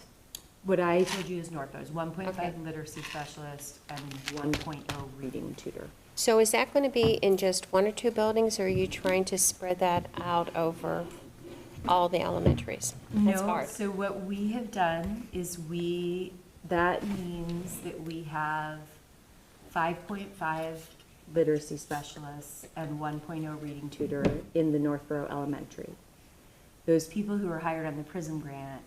What I told you is Northborough's 1.5 Okay. literacy specialist and 1.0 reading tutor. So is that going to be in just one or two buildings, or are you trying to spread that out over all the elementaries? That's No, hard. so what we have done is that means that we have 5.5 literacy specialists and 1.0 reading tutor in the Northborough Elementary. Those people who are hired on the PRISM grant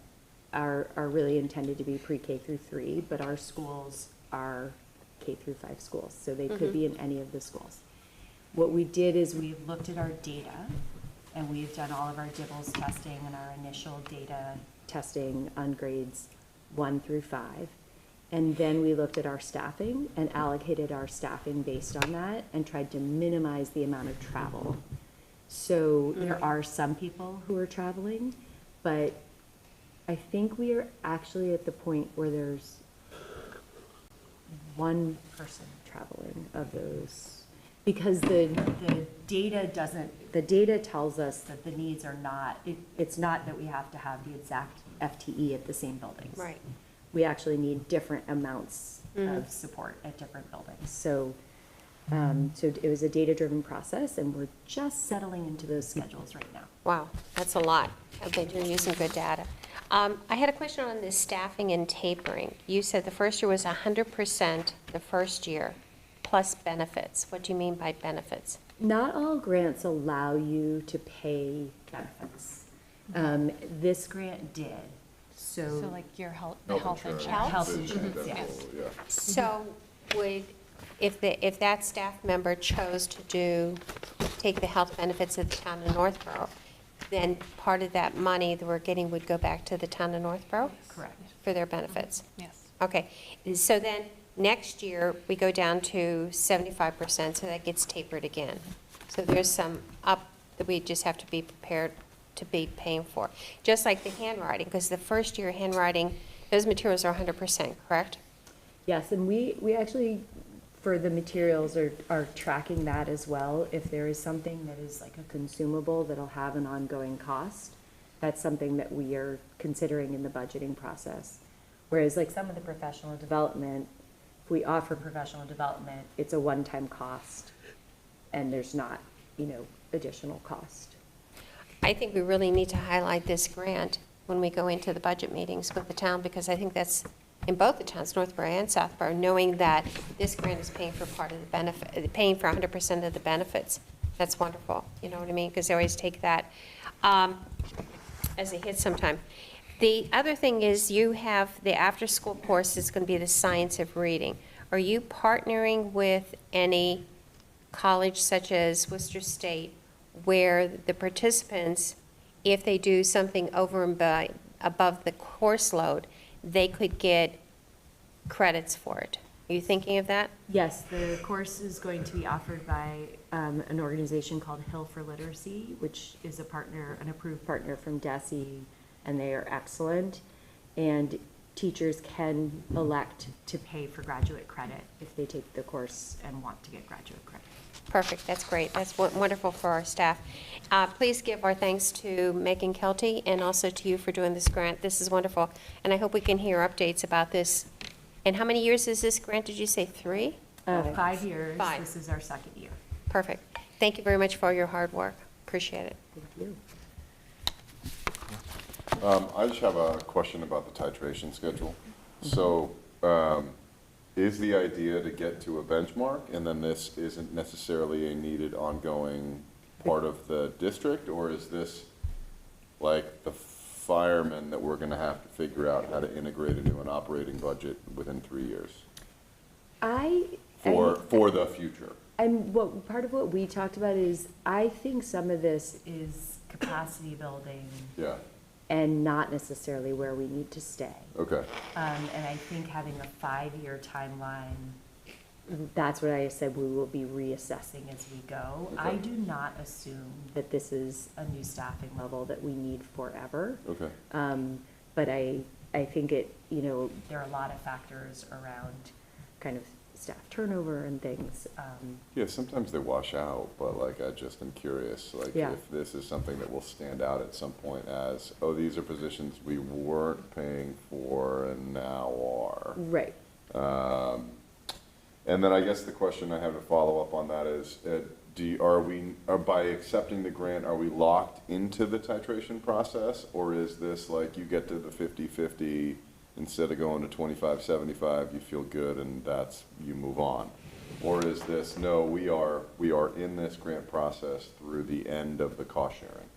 are really intended to be pre-K through 3, but our schools are K through 5 schools, so they could be in any of the schools. What we did is we've looked at our data, and we've done all of our DIBELS testing and our initial data testing on grades 1 through 5. And then we looked at our staffing and allocated our staffing based on that and tried to minimize the amount of travel. So there are some people who are traveling, but I think we are actually at the point where there's one person traveling of those. Because the data tells us that the needs are not, it's not that we have to have the exact FTE at the same buildings. Right. We actually need different amounts of support at different buildings. So, so it was a data-driven process, and we're just settling into those schedules right now. Wow, that's a lot. I bet you're using good data. I had a question on this staffing and tapering. You said the first year was 100% the first year, plus benefits. What do you mean by benefits? Not all grants allow you to pay benefits. This grant did, so. So like your health insurance, insurance. Health vision, insurance, dental, yes. yeah. So would, if that staff member chose to take the health benefits of the town of Northborough, then part of that money that we're getting would go back to the town of Northborough? Correct. For their benefits? Yes. Okay, so then next year, we go down to 75%, so that gets tapered again. So there's some up that we just have to be prepared to be paying for. Just like the handwriting, because the first year handwriting, those materials are 100%, correct? Yes, and we actually, for the materials, are tracking that as well. If there is something that is like a consumable that'll have an ongoing cost, that's something that we are considering in the budgeting process. Whereas like some of the professional development, if we offer professional development, it's a one-time cost, and there's not, additional cost. I think we really need to highlight this grant when we go into the budget meetings with the town, because I think that's in both the towns, Northborough and Southborough, knowing that this grant is paying for part of the benefit, paying for 100% of the benefits. That's wonderful, you know what I mean? Because they always take that as a hit sometime. The other thing is you have the after-school course is going to be the science of reading. Are you partnering with any college such as Worcester State where the participants, if they do something over and above the course load, they could get credits for it? Are you thinking of that? Yes, the course is going to be offered by an organization called Hill for Literacy, which is an approved partner from DESE, and they are excellent. And teachers can elect to pay for graduate credit if they take the course and want to get graduate credit. Perfect, that's great. That's wonderful for our staff. Please give our thanks to Megan Kelty and also to you for doing this grant. This is wonderful, and I hope we can hear updates about this. And how many years is this grant? Did you say 3? 5 years. 5. This is our second year. Perfect. Thank you very much for your hard work. Appreciate it. Thank you. I just have a question about the titration schedule. So, is the idea to get to a benchmark, and then this isn't necessarily a needed ongoing part of the district, or is this like the firemen that we're gonna have to figure out how to integrate into an operating budget within 3 years? For the future? And part of what we talked about is, I think some of this is capacity building. Yeah, And not necessarily where we need to stay. okay. And I think having a 5-year timeline, that's what I said, we will be reassessing as we go. Okay. I do not assume that this is a new staffing level that we need forever. Okay. But I think there are a lot of factors around kind of staff turnover and things. Yeah, sometimes they wash out, but like, I just am curious, like, Yeah. if this is something that will stand out at some point as, oh, these are positions we weren't paying for and now are. Right. And then I guess the question I have to follow up on that is, by accepting the grant, are we locked into the titration process? Or is this like, you get to the 50-50, instead of going to 25-75, you feel good and you move on? Or is this, no, we are in this grant process through the end of the cost sharing?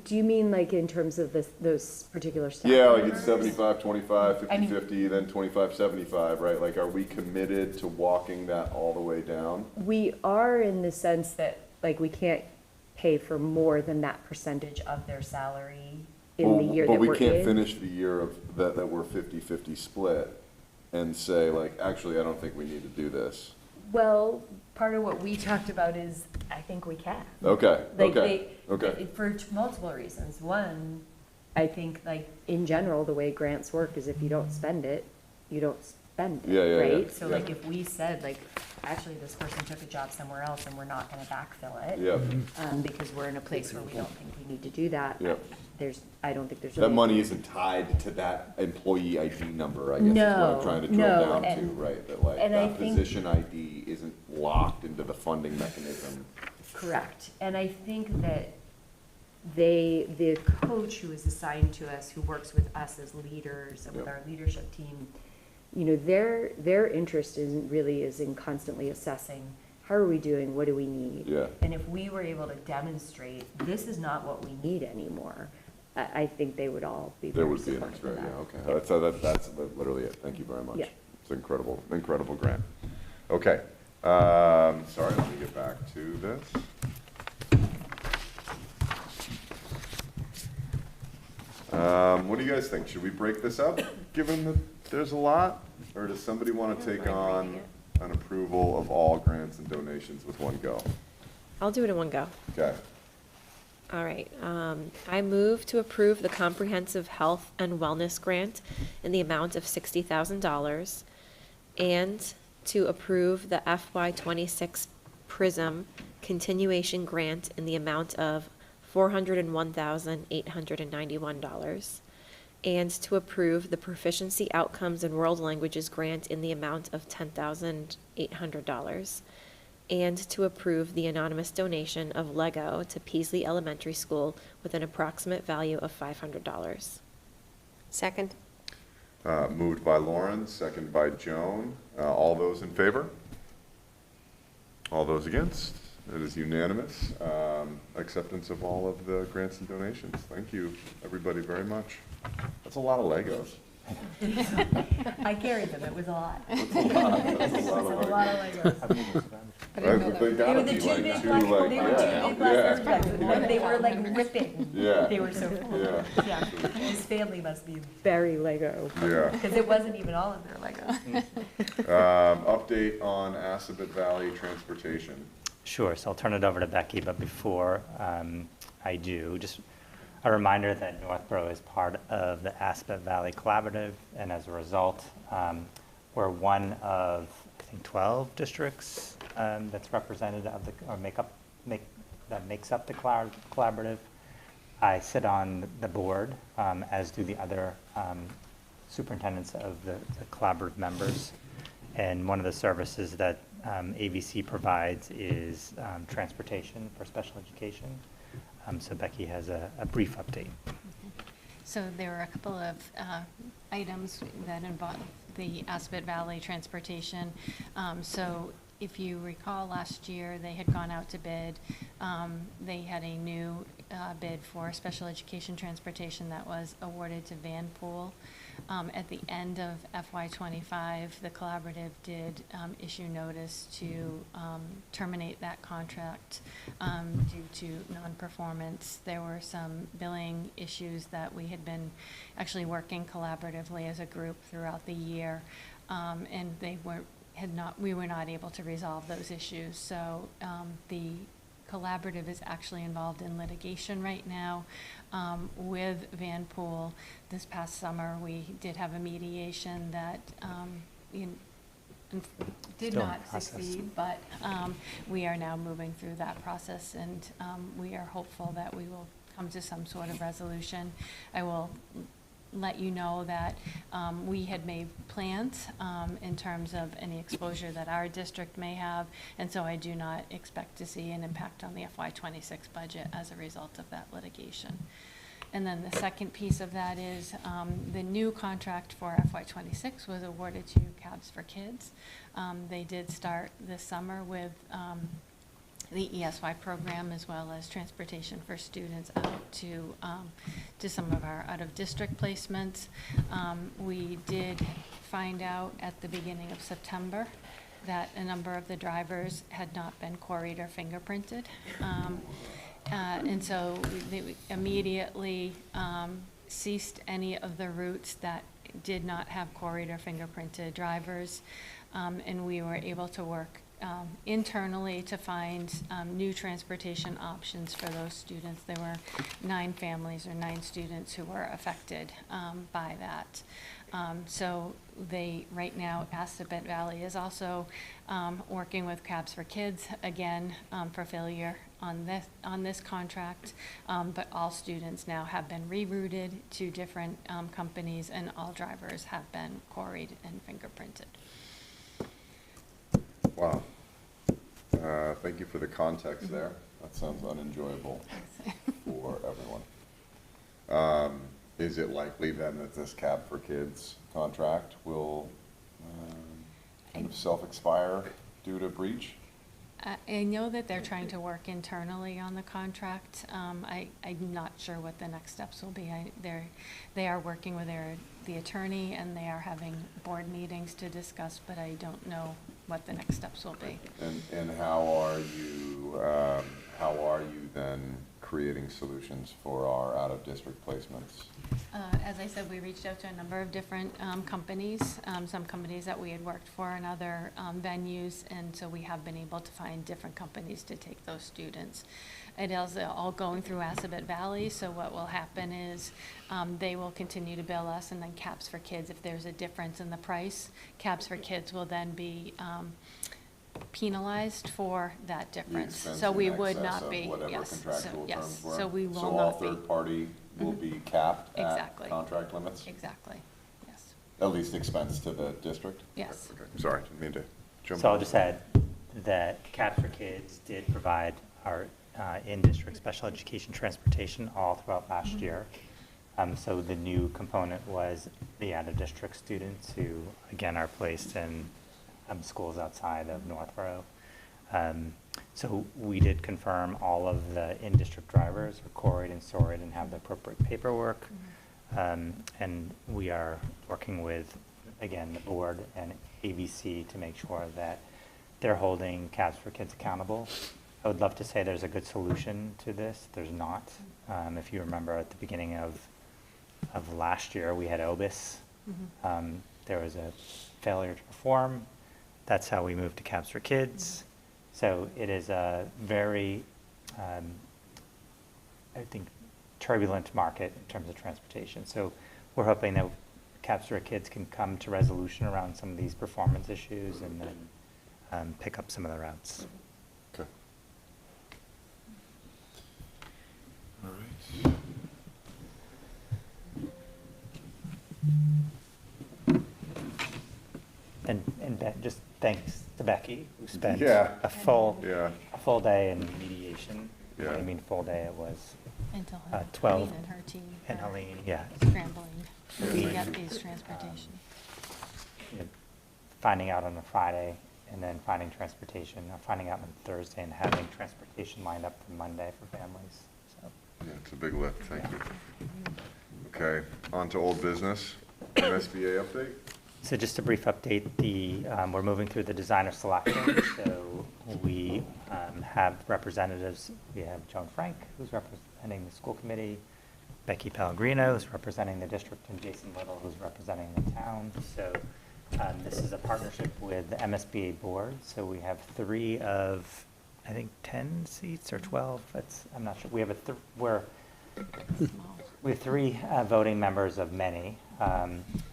Do you mean like in terms of those particular staff Yeah, like members? it's 75, 25, I mean- 50, then 25, 75, right? Like, are we committed to walking that all the way down? We are in the sense that, like, we can't pay for more than that percentage of their salary in the year that we're in. But we can't finish the year of, that we're 50-50 split and say, like, actually, I don't think we need to do this. Well, part of what we talked about is, I think we can. Okay, Like, okay, okay. For multiple reasons. One, I think, like, in general, the way grants work is if you don't spend it, you don't spend it, Yeah, yeah, yeah, right? So yeah. like, if we said, like, actually, this person took a job somewhere else and we're not gonna backfill it. Yep. Because we're in a place where we don't think we need to do that. Yep. I don't think there's. That really- money isn't tied to that employee ID number, I guess is what No, I'm trying to drill no, down to, and- right? That like, and I that think- position ID isn't locked into the funding mechanism. Correct. And I think that the coach who is assigned to us, who works with us as leaders and with Yep. our leadership team, you know, their interest is in constantly assessing, how are we doing? What do we need? Yeah. And if we were able to demonstrate, this is not what we need anymore, I think they would all be There very would be an supportive extra, of yeah, that. okay. That's literally it. Thank you very much. Yeah. It's an incredible, incredible grant. Okay, sorry, let me get back to this. What do you guys think? Should we break this up, given that there's a lot? Or does somebody want to take on an approval of all grants and donations with one go? I'll do it in one go. Okay. All right, I move to approve the Comprehensive Health and Wellness Grant in the amount of $60,000 and to approve the FY '26 PRISM Continuation Grant in the amount of $401,891 and to approve the Proficiency Outcomes in World Languages Grant in the amount of $10,800 and to approve the anonymous donation of Lego to Peasley Elementary School with an approximate value of $500. Second? Moved by Lauren, second by Joan. All those in favor? All those against? It is unanimous. Acceptance of all of the grants and donations. Thank you, everybody, very much. That's a lot of Legos. I carried them, it was a lot. That's a lot. That's a lot of Legos. Right, but they They gotta were be the two like big two, black, like, they were two yeah, big black yeah, bags, and they were like ripping. Yeah. They were so cool. Yeah. Yeah, his family must be very Lego. Yeah. Because it wasn't even all of their Lego. Update on Assabet Valley transportation. Sure, so I'll turn it over to Becky, but before I do, just a reminder that Northborough is part of the Assabet Valley Collaborative, and as a result, we're one of, I think, 12 districts that's represented of the, or that makes up the collaborative. I sit on the board, as do the other superintendents of the collaborative members. And one of the services that ABC provides is transportation for special education. So Becky has a brief update. So there were a couple of items that involve the Assabet Valley transportation. So if you recall, last year, they had gone out to bid. They had a new bid for special education transportation that was awarded to Vanpool. At the end of FY '25, the collaborative did issue notice to terminate that contract due to non-performance. There were some billing issues that we had been actually working collaboratively as a group throughout the year, and we were not able to resolve those issues. So the collaborative is actually involved in litigation right now with Vanpool. This past summer, we did have a mediation that did Still in not process. succeed, but we are now moving through that process, and we are hopeful that we will come to some sort of resolution. I will let you know that we had made plans in terms of any exposure that our district may have, and so I do not expect to see an impact on the FY '26 budget as a result of that litigation. And then the second piece of that is the new contract for FY '26 was awarded to Cabs for Kids. They did start this summer with the ESY program, as well as transportation for students out to some of our out-of-district placements. We did find out at the beginning of September that a number of the drivers had not been quarried or fingerprinted. And so they immediately ceased any of the routes that did not have quarried or fingerprinted drivers. And we were able to work internally to find new transportation options for those students. There were 9 families or 9 students who were affected by that. So they, right now, Assabet Valley is also working with Cabs for Kids, again, for failure on this contract. But all students now have been rerouted to different companies, and all drivers have been quarried and fingerprinted. Wow. Thank you for the context there. That sounds unenjoyable for everyone. Is it likely then that this Cab for Kids contract will kind of self-expire due to breach? I know that they're trying to work internally on the contract. I'm not sure what the next steps will be. They are working with the attorney, and they are having board meetings to discuss, but I don't know what the next steps will be. And how are you then creating solutions for our out-of-district placements? As I said, we reached out to a number of different companies, some companies that we had worked for in other venues, and so we have been able to find different companies to take those students. It is all going through Assabet Valley, so what will happen is they will continue to bill us, and then Cabs for Kids, if there's a difference in the price, Cabs for Kids will then be penalized for that difference. So we would not be, yes, so we will not be. So all third party will be capped at contract limits? Exactly, yes. At least expense to the district? Yes. Okay. Sorry, didn't mean to jump. So I'll just add that Cabs for Kids did provide our in-district special education transportation all throughout last year. So the new component was the out-of-district students who, again, are placed in schools outside of Northborough. So we did confirm all of the in-district drivers are quarried and sorted and have the appropriate paperwork. And we are working with, again, the board and ABC to make sure that they're holding Cabs for Kids accountable. I would love to say there's a good solution to this. There's not. If you remember at the beginning of last year, we had OBIS. There was a failure to perform. That's how we moved to Cabs for Kids. So it is a very, I think, turbulent market in terms of transportation. So we're hoping that Cabs for Kids can come to resolution around some of these performance issues and then pick up some of the routes. Okay. All right. And just thanks to Becky, who spent Yeah. a full day in mediation. Yeah. I mean, full day it was. Until 12. Helene and her team. And Helene, yeah. Scrambling to get these transportation. Finding out on a Friday and then finding transportation, or finding out on Thursday and having transportation lined up for Monday for families, so. Yeah, it's a big lift, thank you. Okay, on to old business, MSBA update? So just a brief update, we're moving through the designer selection. So we have representatives. We have Joan Frank, who's representing the school committee, Becky Pellegrino, who's representing the district, and Jason Little, who's representing the town. So this is a partnership with the MSBA board. So we have 3 of, I think, 10 seats or 12. I'm not sure. We have we have 3 voting members of many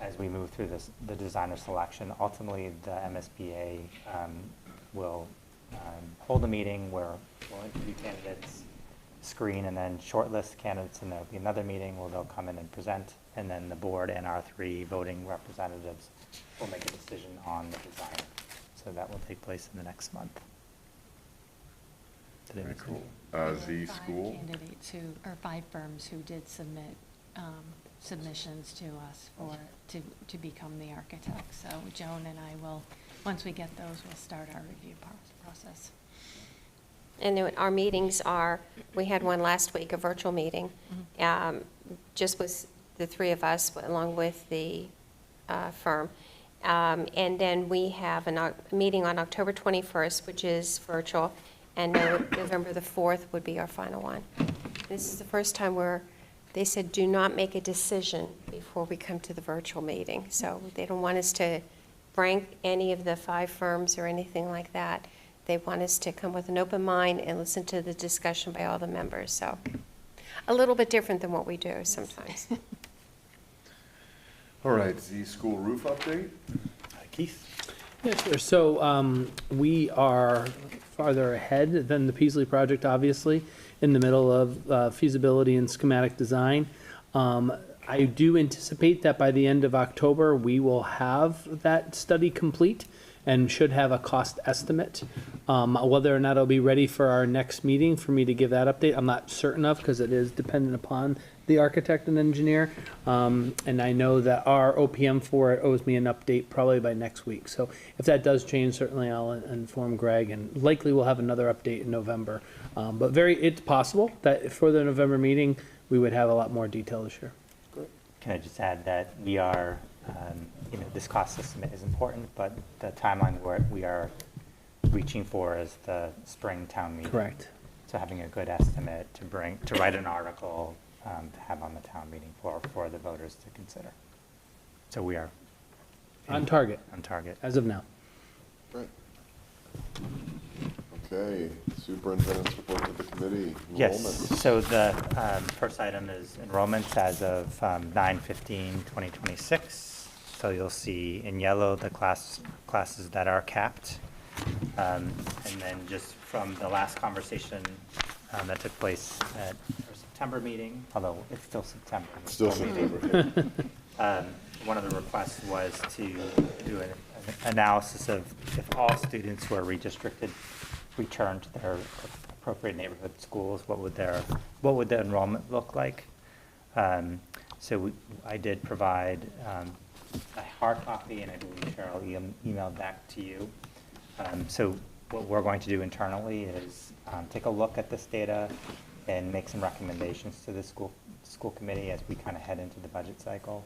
as we move through the designer selection. Ultimately, the MSBA will hold a meeting where we'll interview candidates, screen, and then shortlist candidates, and there'll be another meeting where they'll come in and present, and then the board and our 3 voting representatives will make a decision on the design. So that will take place in the next month. Very cool. Z School? 5 candidates who, or 5 firms who did submit submissions to us to become the architect. So Joan and I will, once we get those, we'll start our review process. And then our meetings are, we had one last week, a virtual meeting, just with the three of us, along with the firm. And then we have a meeting on October 21st, which is virtual, and November the 4th would be our final one. This is the first time where they said, do not make a decision before we come to the virtual meeting. So they don't want us to rank any of the 5 firms or anything like that. They want us to come with an open mind and listen to the discussion by all the members. So a little bit different than what we do sometimes. All right, the school roof update? Keith? Yeah, sure. So we are farther ahead than the Peasley project, obviously, in the middle of feasibility and schematic design. I do anticipate that by the end of October, we will have that study complete and should have a cost estimate. Whether or not it'll be ready for our next meeting for me to give that update, I'm not certain of, because it is dependent upon the architect and engineer. And I know that our OPM for it owes me an update probably by next week. So if that does change, certainly I'll inform Greg, and likely we'll have another update in November. But it's possible that for the November meeting, we would have a lot more detail this year. Can I just add that we are, this cost estimate is important, but the timeline we are reaching for is the spring town meeting. Correct. So having a good estimate to write an article to have on the town meeting for the voters to consider. So we are On target. On target. As of now. Right. Okay, superintendent's report to the committee. Yes, Enrollment. so the first item is enrollments as of 9/15/2026. So you'll see in yellow the classes that are capped. And then just from the last conversation that took place at our September meeting, although it's still September. Still September. One of the requests was to do an analysis of if all students who are redistricted return to their appropriate neighborhood schools, what would the enrollment look like? So I did provide a hard copy, and I believe Cheryl emailed back to you. So what we're going to do internally is take a look at this data and make some recommendations to the school committee as we kind of head into the budget cycle.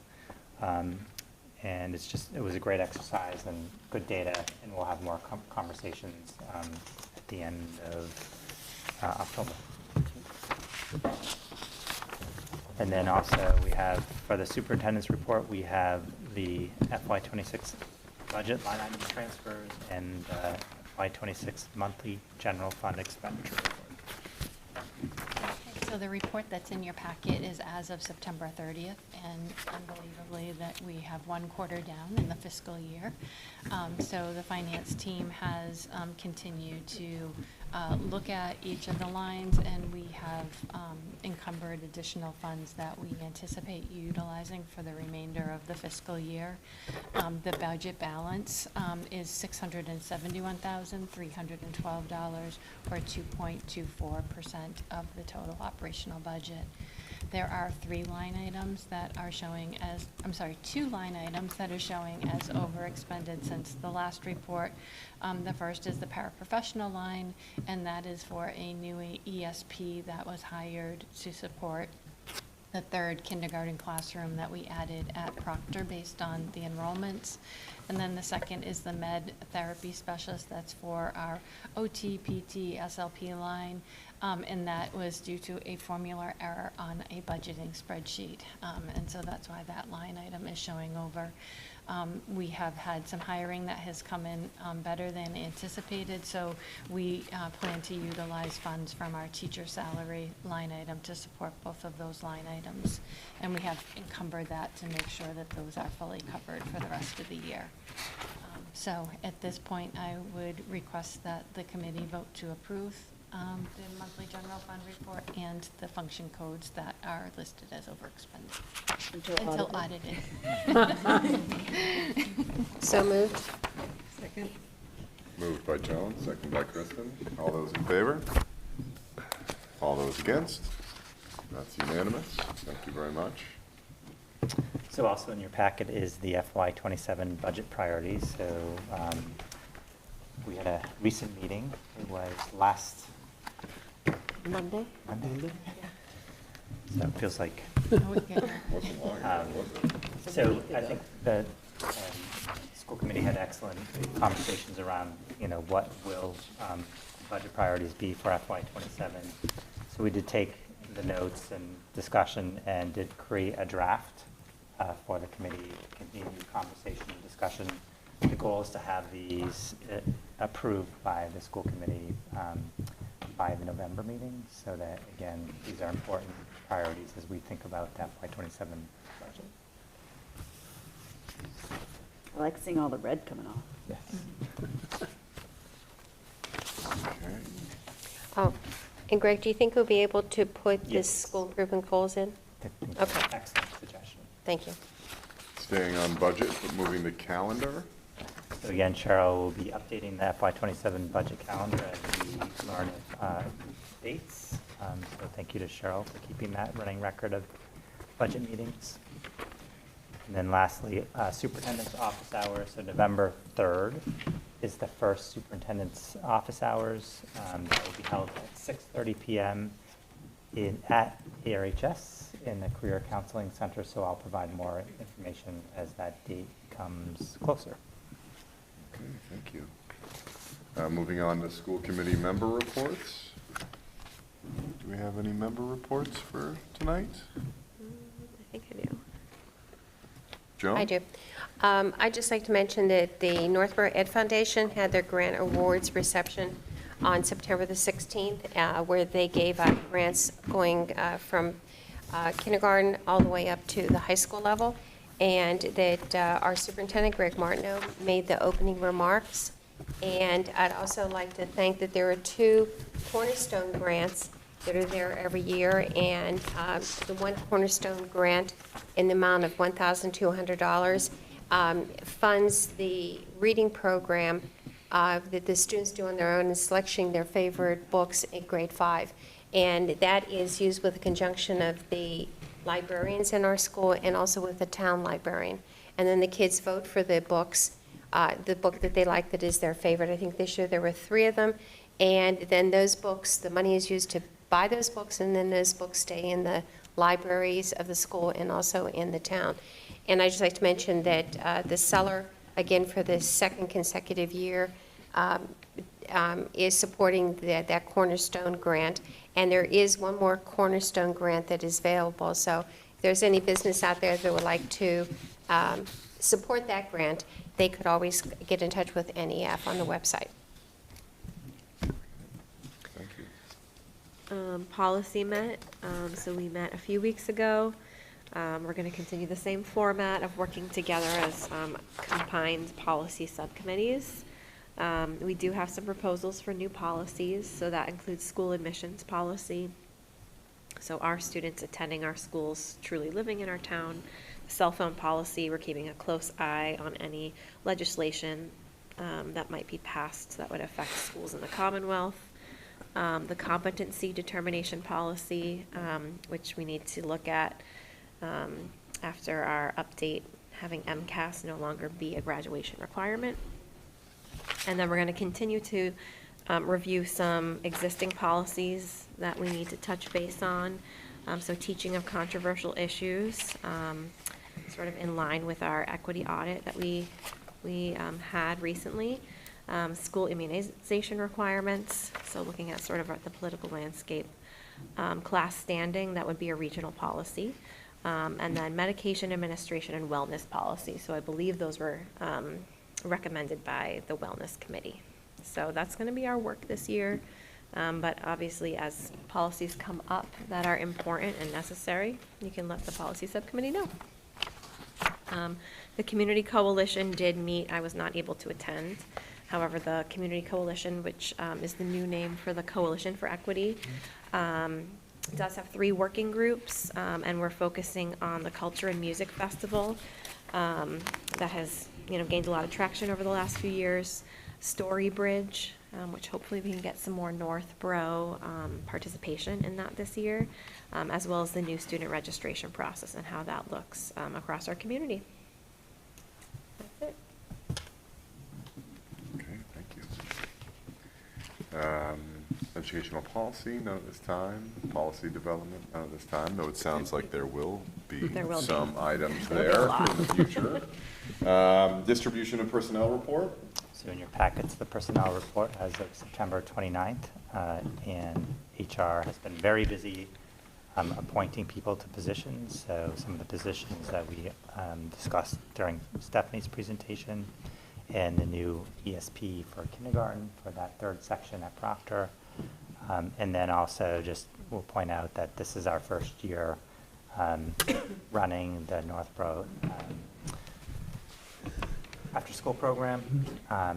And it was a great exercise and good data, and we'll have more conversations at the end of October. And then also we have, for the superintendent's report, we have the FY26 budget line item transfers and FY26 monthly general fund expenditure report. So the report that's in your packet is as of September 30th, and unbelievably that we have one quarter down in the fiscal year. So the finance team has continued to look at each of the lines, and we have encumbered additional funds that we anticipate utilizing for the remainder of the fiscal year. The budget balance is $671,312, or 2.24% of the total operational budget. There are two line items that are showing as overexpended since the last report. The first is the paraprofessional line, and that is for a new ESP that was hired to support the third kindergarten classroom that we added at Proctor based on the enrollments. And then the second is the med therapy specialist. That's for our OT, PT, SLP line. And that was due to a formula error on a budgeting spreadsheet. And so that's why that line item is showing over. We have had some hiring that has come in better than anticipated, so we plan to utilize funds from our teacher salary line item to support both of those line items. And we have encumbered that to make sure that those are fully covered for the rest of the year. So at this point, I would request that the committee vote to approve the monthly general fund report and the function codes that are listed as overexpended until audited. So moved. Second. Moved by Joan, second by Kristen. All those in favor? All those against? That's unanimous. Thank you very much. So also in your packet is the FY27 budget priorities. So we had a recent meeting. It was last Monday? Monday? So it feels like, Wasn't long ago, was it? so I think the school committee had excellent conversations around, what will budget priorities be for FY '27. So we did take the notes and discussion and did create a draft for the committee to continue conversation and discussion. The goal is to have these approved by the school committee by the November meeting, so that, again, these are important priorities as we think about that FY '27 budget. I like seeing all the red coming off. Yes. Okay. Oh, and Greg, do you think we'll be able to put this Yes. school improvement goals in? Okay. Excellent suggestion. Thank you. Staying on budget, but moving the calendar. So again, Cheryl will be updating the FY '27 budget calendar as we learn dates. So thank you to Cheryl for keeping that running record of budget meetings. And then lastly, superintendent's office hours. So November 3rd is the first superintendent's office hours. That will be held at 6:30 p.m. At ARHS in the Career Counseling Center. So I'll provide more information as that date comes closer. Okay, thank you. Moving on to school committee member reports. Do we have any member reports for tonight? I think I do. Joan? I do. I'd just like to mention that the Northborough Ed Foundation had their grant awards reception on September the 16th, where they gave out grants going from kindergarten all the way up to the high school level, and that our superintendent, Greg Martineau, made the opening remarks. And I'd also like to thank that there are 2 Cornerstone grants that are there every year, and the one Cornerstone grant in the amount of $1,200 funds the reading program that the students do on their own in selecting their favorite books in grade 5. And that is used with the conjunction of the librarians in our school and also with the town librarian. And then the kids vote for the books, the book that they like that is their favorite. I think this year there were 3 of them. And then those books, the money is used to buy those books, and then those books stay in the libraries of the school and also in the town. And I'd just like to mention that the seller, again for the 2nd consecutive year, is supporting that Cornerstone grant. And there is one more Cornerstone grant that is available. So if there's any business out there that would like to support that grant, they could always get in touch with NEF on the website. Thank you. Policy met, so we met a few weeks ago. We're going to continue the same format of working together as combined policy subcommittees. We do have some proposals for new policies, so that includes school admissions policy. So our students attending our schools, truly living in our town. Cell phone policy, we're keeping a close eye on any legislation that might be passed that would affect schools in the Commonwealth. The competency determination policy, which we need to look at after our update, having MCAS no longer be a graduation requirement. And then we're going to continue to review some existing policies that we need to touch base on. So teaching of controversial issues, sort of in line with our equity audit that we had recently. School immunization requirements, so looking at sort of the political landscape. Class standing, that would be a regional policy. And then medication administration and wellness policy. So I believe those were recommended by the Wellness Committee. So that's going to be our work this year. But obviously, as policies come up that are important and necessary, you can let the policy subcommittee know. The Community Coalition did meet. I was not able to attend. However, the Community Coalition, which is the new name for the Coalition for Equity, does have 3 working groups, and we're focusing on the Culture and Music Festival that has gained a lot of traction over the last few years. Story Bridge, which hopefully we can get some more Northborough participation in that this year, as well as the new student registration process and how that looks across our community. That's it. Okay, thank you. Educational policy, none at this time. Policy development, none at this time, though it sounds like there will be There will be. some items There'll be a there lot. in the future. Distribution of personnel report. So in your packets, the personnel report as of September 29th, and HR has been very busy appointing people to positions. So some of the positions that we discussed during Stephanie's presentation, and the new ESP for kindergarten for that third section at Proctor. And then also just we'll point out that this is our first year running the Northborough after-school program.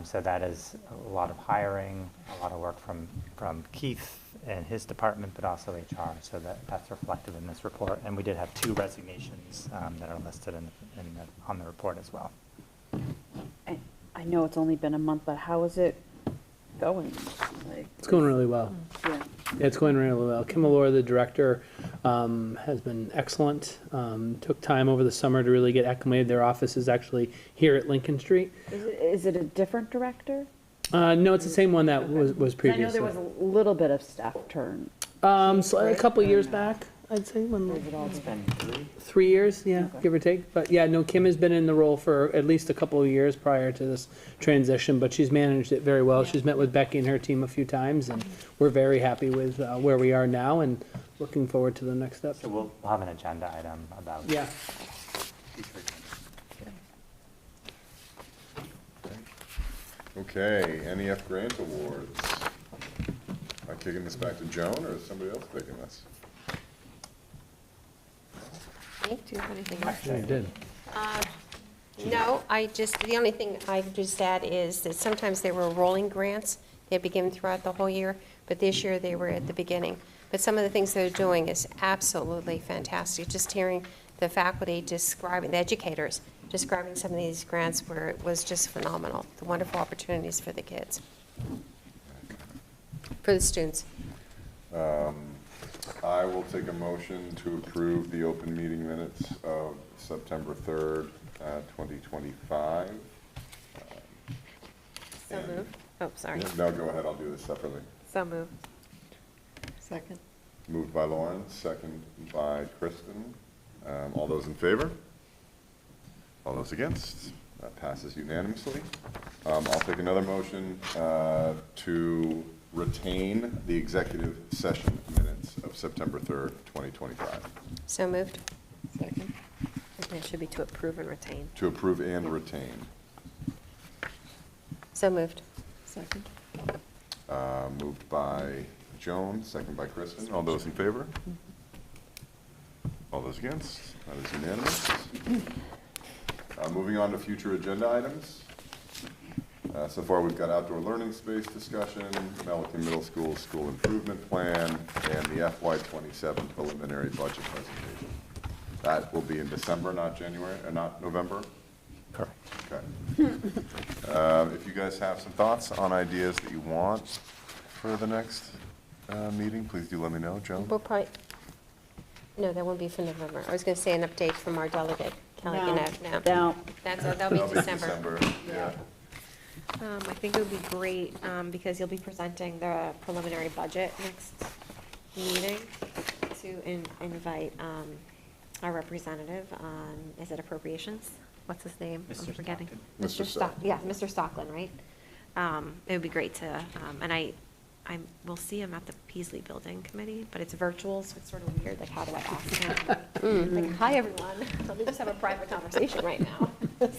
So that is a lot of hiring, a lot of work from Keith and his department, but also HR. So that's reflected in this report. And we did have 2 resignations that are listed on the report as well. I know it's only been a month, but how is it going? Like, It's going really well. yeah. It's going really well. Kim Allure, the director, has been excellent. Took time over the summer to really get acclimated. Their office is actually here at Lincoln Street. Is it a different director? No, it's the same one that was I previously. know there was a little bit of staff turn. So a couple of years back, I'd say, when It's been 3. 3 years, yeah, give or take. But yeah, no, Kim has been in the role for at least a couple of years prior to this transition, but she's managed it very well. She's met with Becky and her team a few times, and we're very happy with where we are now and looking forward to the next steps. So we'll have an agenda item about. Yeah. Okay, NEF grant awards. Am I kicking this back to Joan, or is somebody else taking this? Do you have anything else? Yeah, you did. No, the only thing I could just add is that sometimes they were rolling grants. They'd be given throughout the whole year, but this year they were at the beginning. But some of the things they're doing is absolutely fantastic. Just hearing the faculty describing, the educators describing some of these grants was just phenomenal. The wonderful opportunities for the kids, for the students. I will take a motion to approve the open meeting minutes of September 3rd, 2025. So moved. Oh, sorry. No, go ahead, I'll do this separately. So moved. Second. Moved by Lauren, second by Kristen. All those in favor? All those against? That passes unanimously. I'll take another motion to retain the executive session minutes of September 3rd, 2025. So moved. Second. It should be to approve and retain. To approve and retain. So moved. Second. Moved by Joan, second by Kristen. All those in favor? All those against? That is unanimous. Moving on to future agenda items. So far, we've got outdoor learning space discussion, Melican Middle School school improvement plan, and the FY27 preliminary budget presentation. That will be in December, not January, not November? Correct. Okay. If you guys have some thoughts on ideas that you want for the next meeting, please do let me know. Joan? We'll probably, no, that won't be for November. I was going to say an update from our delegate, Kelly No. Gannett. No. No. That'll be December. Yeah. I think it would be great, because you'll be presenting the preliminary budget next meeting, to invite our representative on, is it appropriations? What's his name? Mr. I'm forgetting. Stockton. Mr. Stockton. Yeah, Mr. Stockton, right? It would be great to, and I will see him at the Peasley Building Committee, but it's virtual, so it's sort of weird, like, how do I ask him? Like, hi, everyone, let me just have a private conversation right now.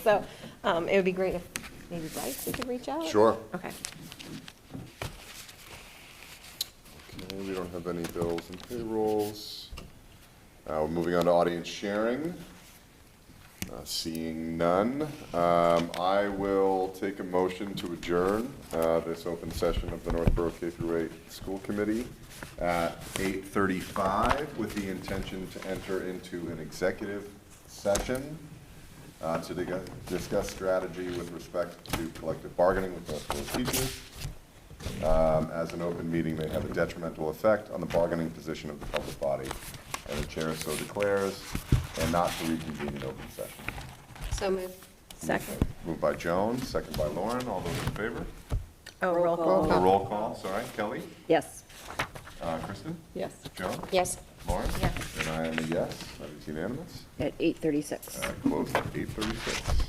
So, it would be great if maybe Bryce, you could reach out? Sure. Okay. Okay, we don't have any bills and payrolls. We're moving on to audience sharing. Seeing none, I will take a motion to adjourn this open session of the Northborough K-8 School Committee at 8:35 with the intention to enter into an executive session to discuss strategy with respect to collective bargaining with Northborough teachers. As an open meeting may have a detrimental effect on the bargaining position of the public body, and the chair so declares, and not to reconvene in open session. So moved. Second. Moved by Joan, second by Lauren. All those in favor? Oh, roll call. A roll call, sorry. Kelly? Yes. Kristen? Yes. Joan? Yes. Lauren? Yes. And I am a yes. That is unanimous. At 8:36. Closed at 8:36.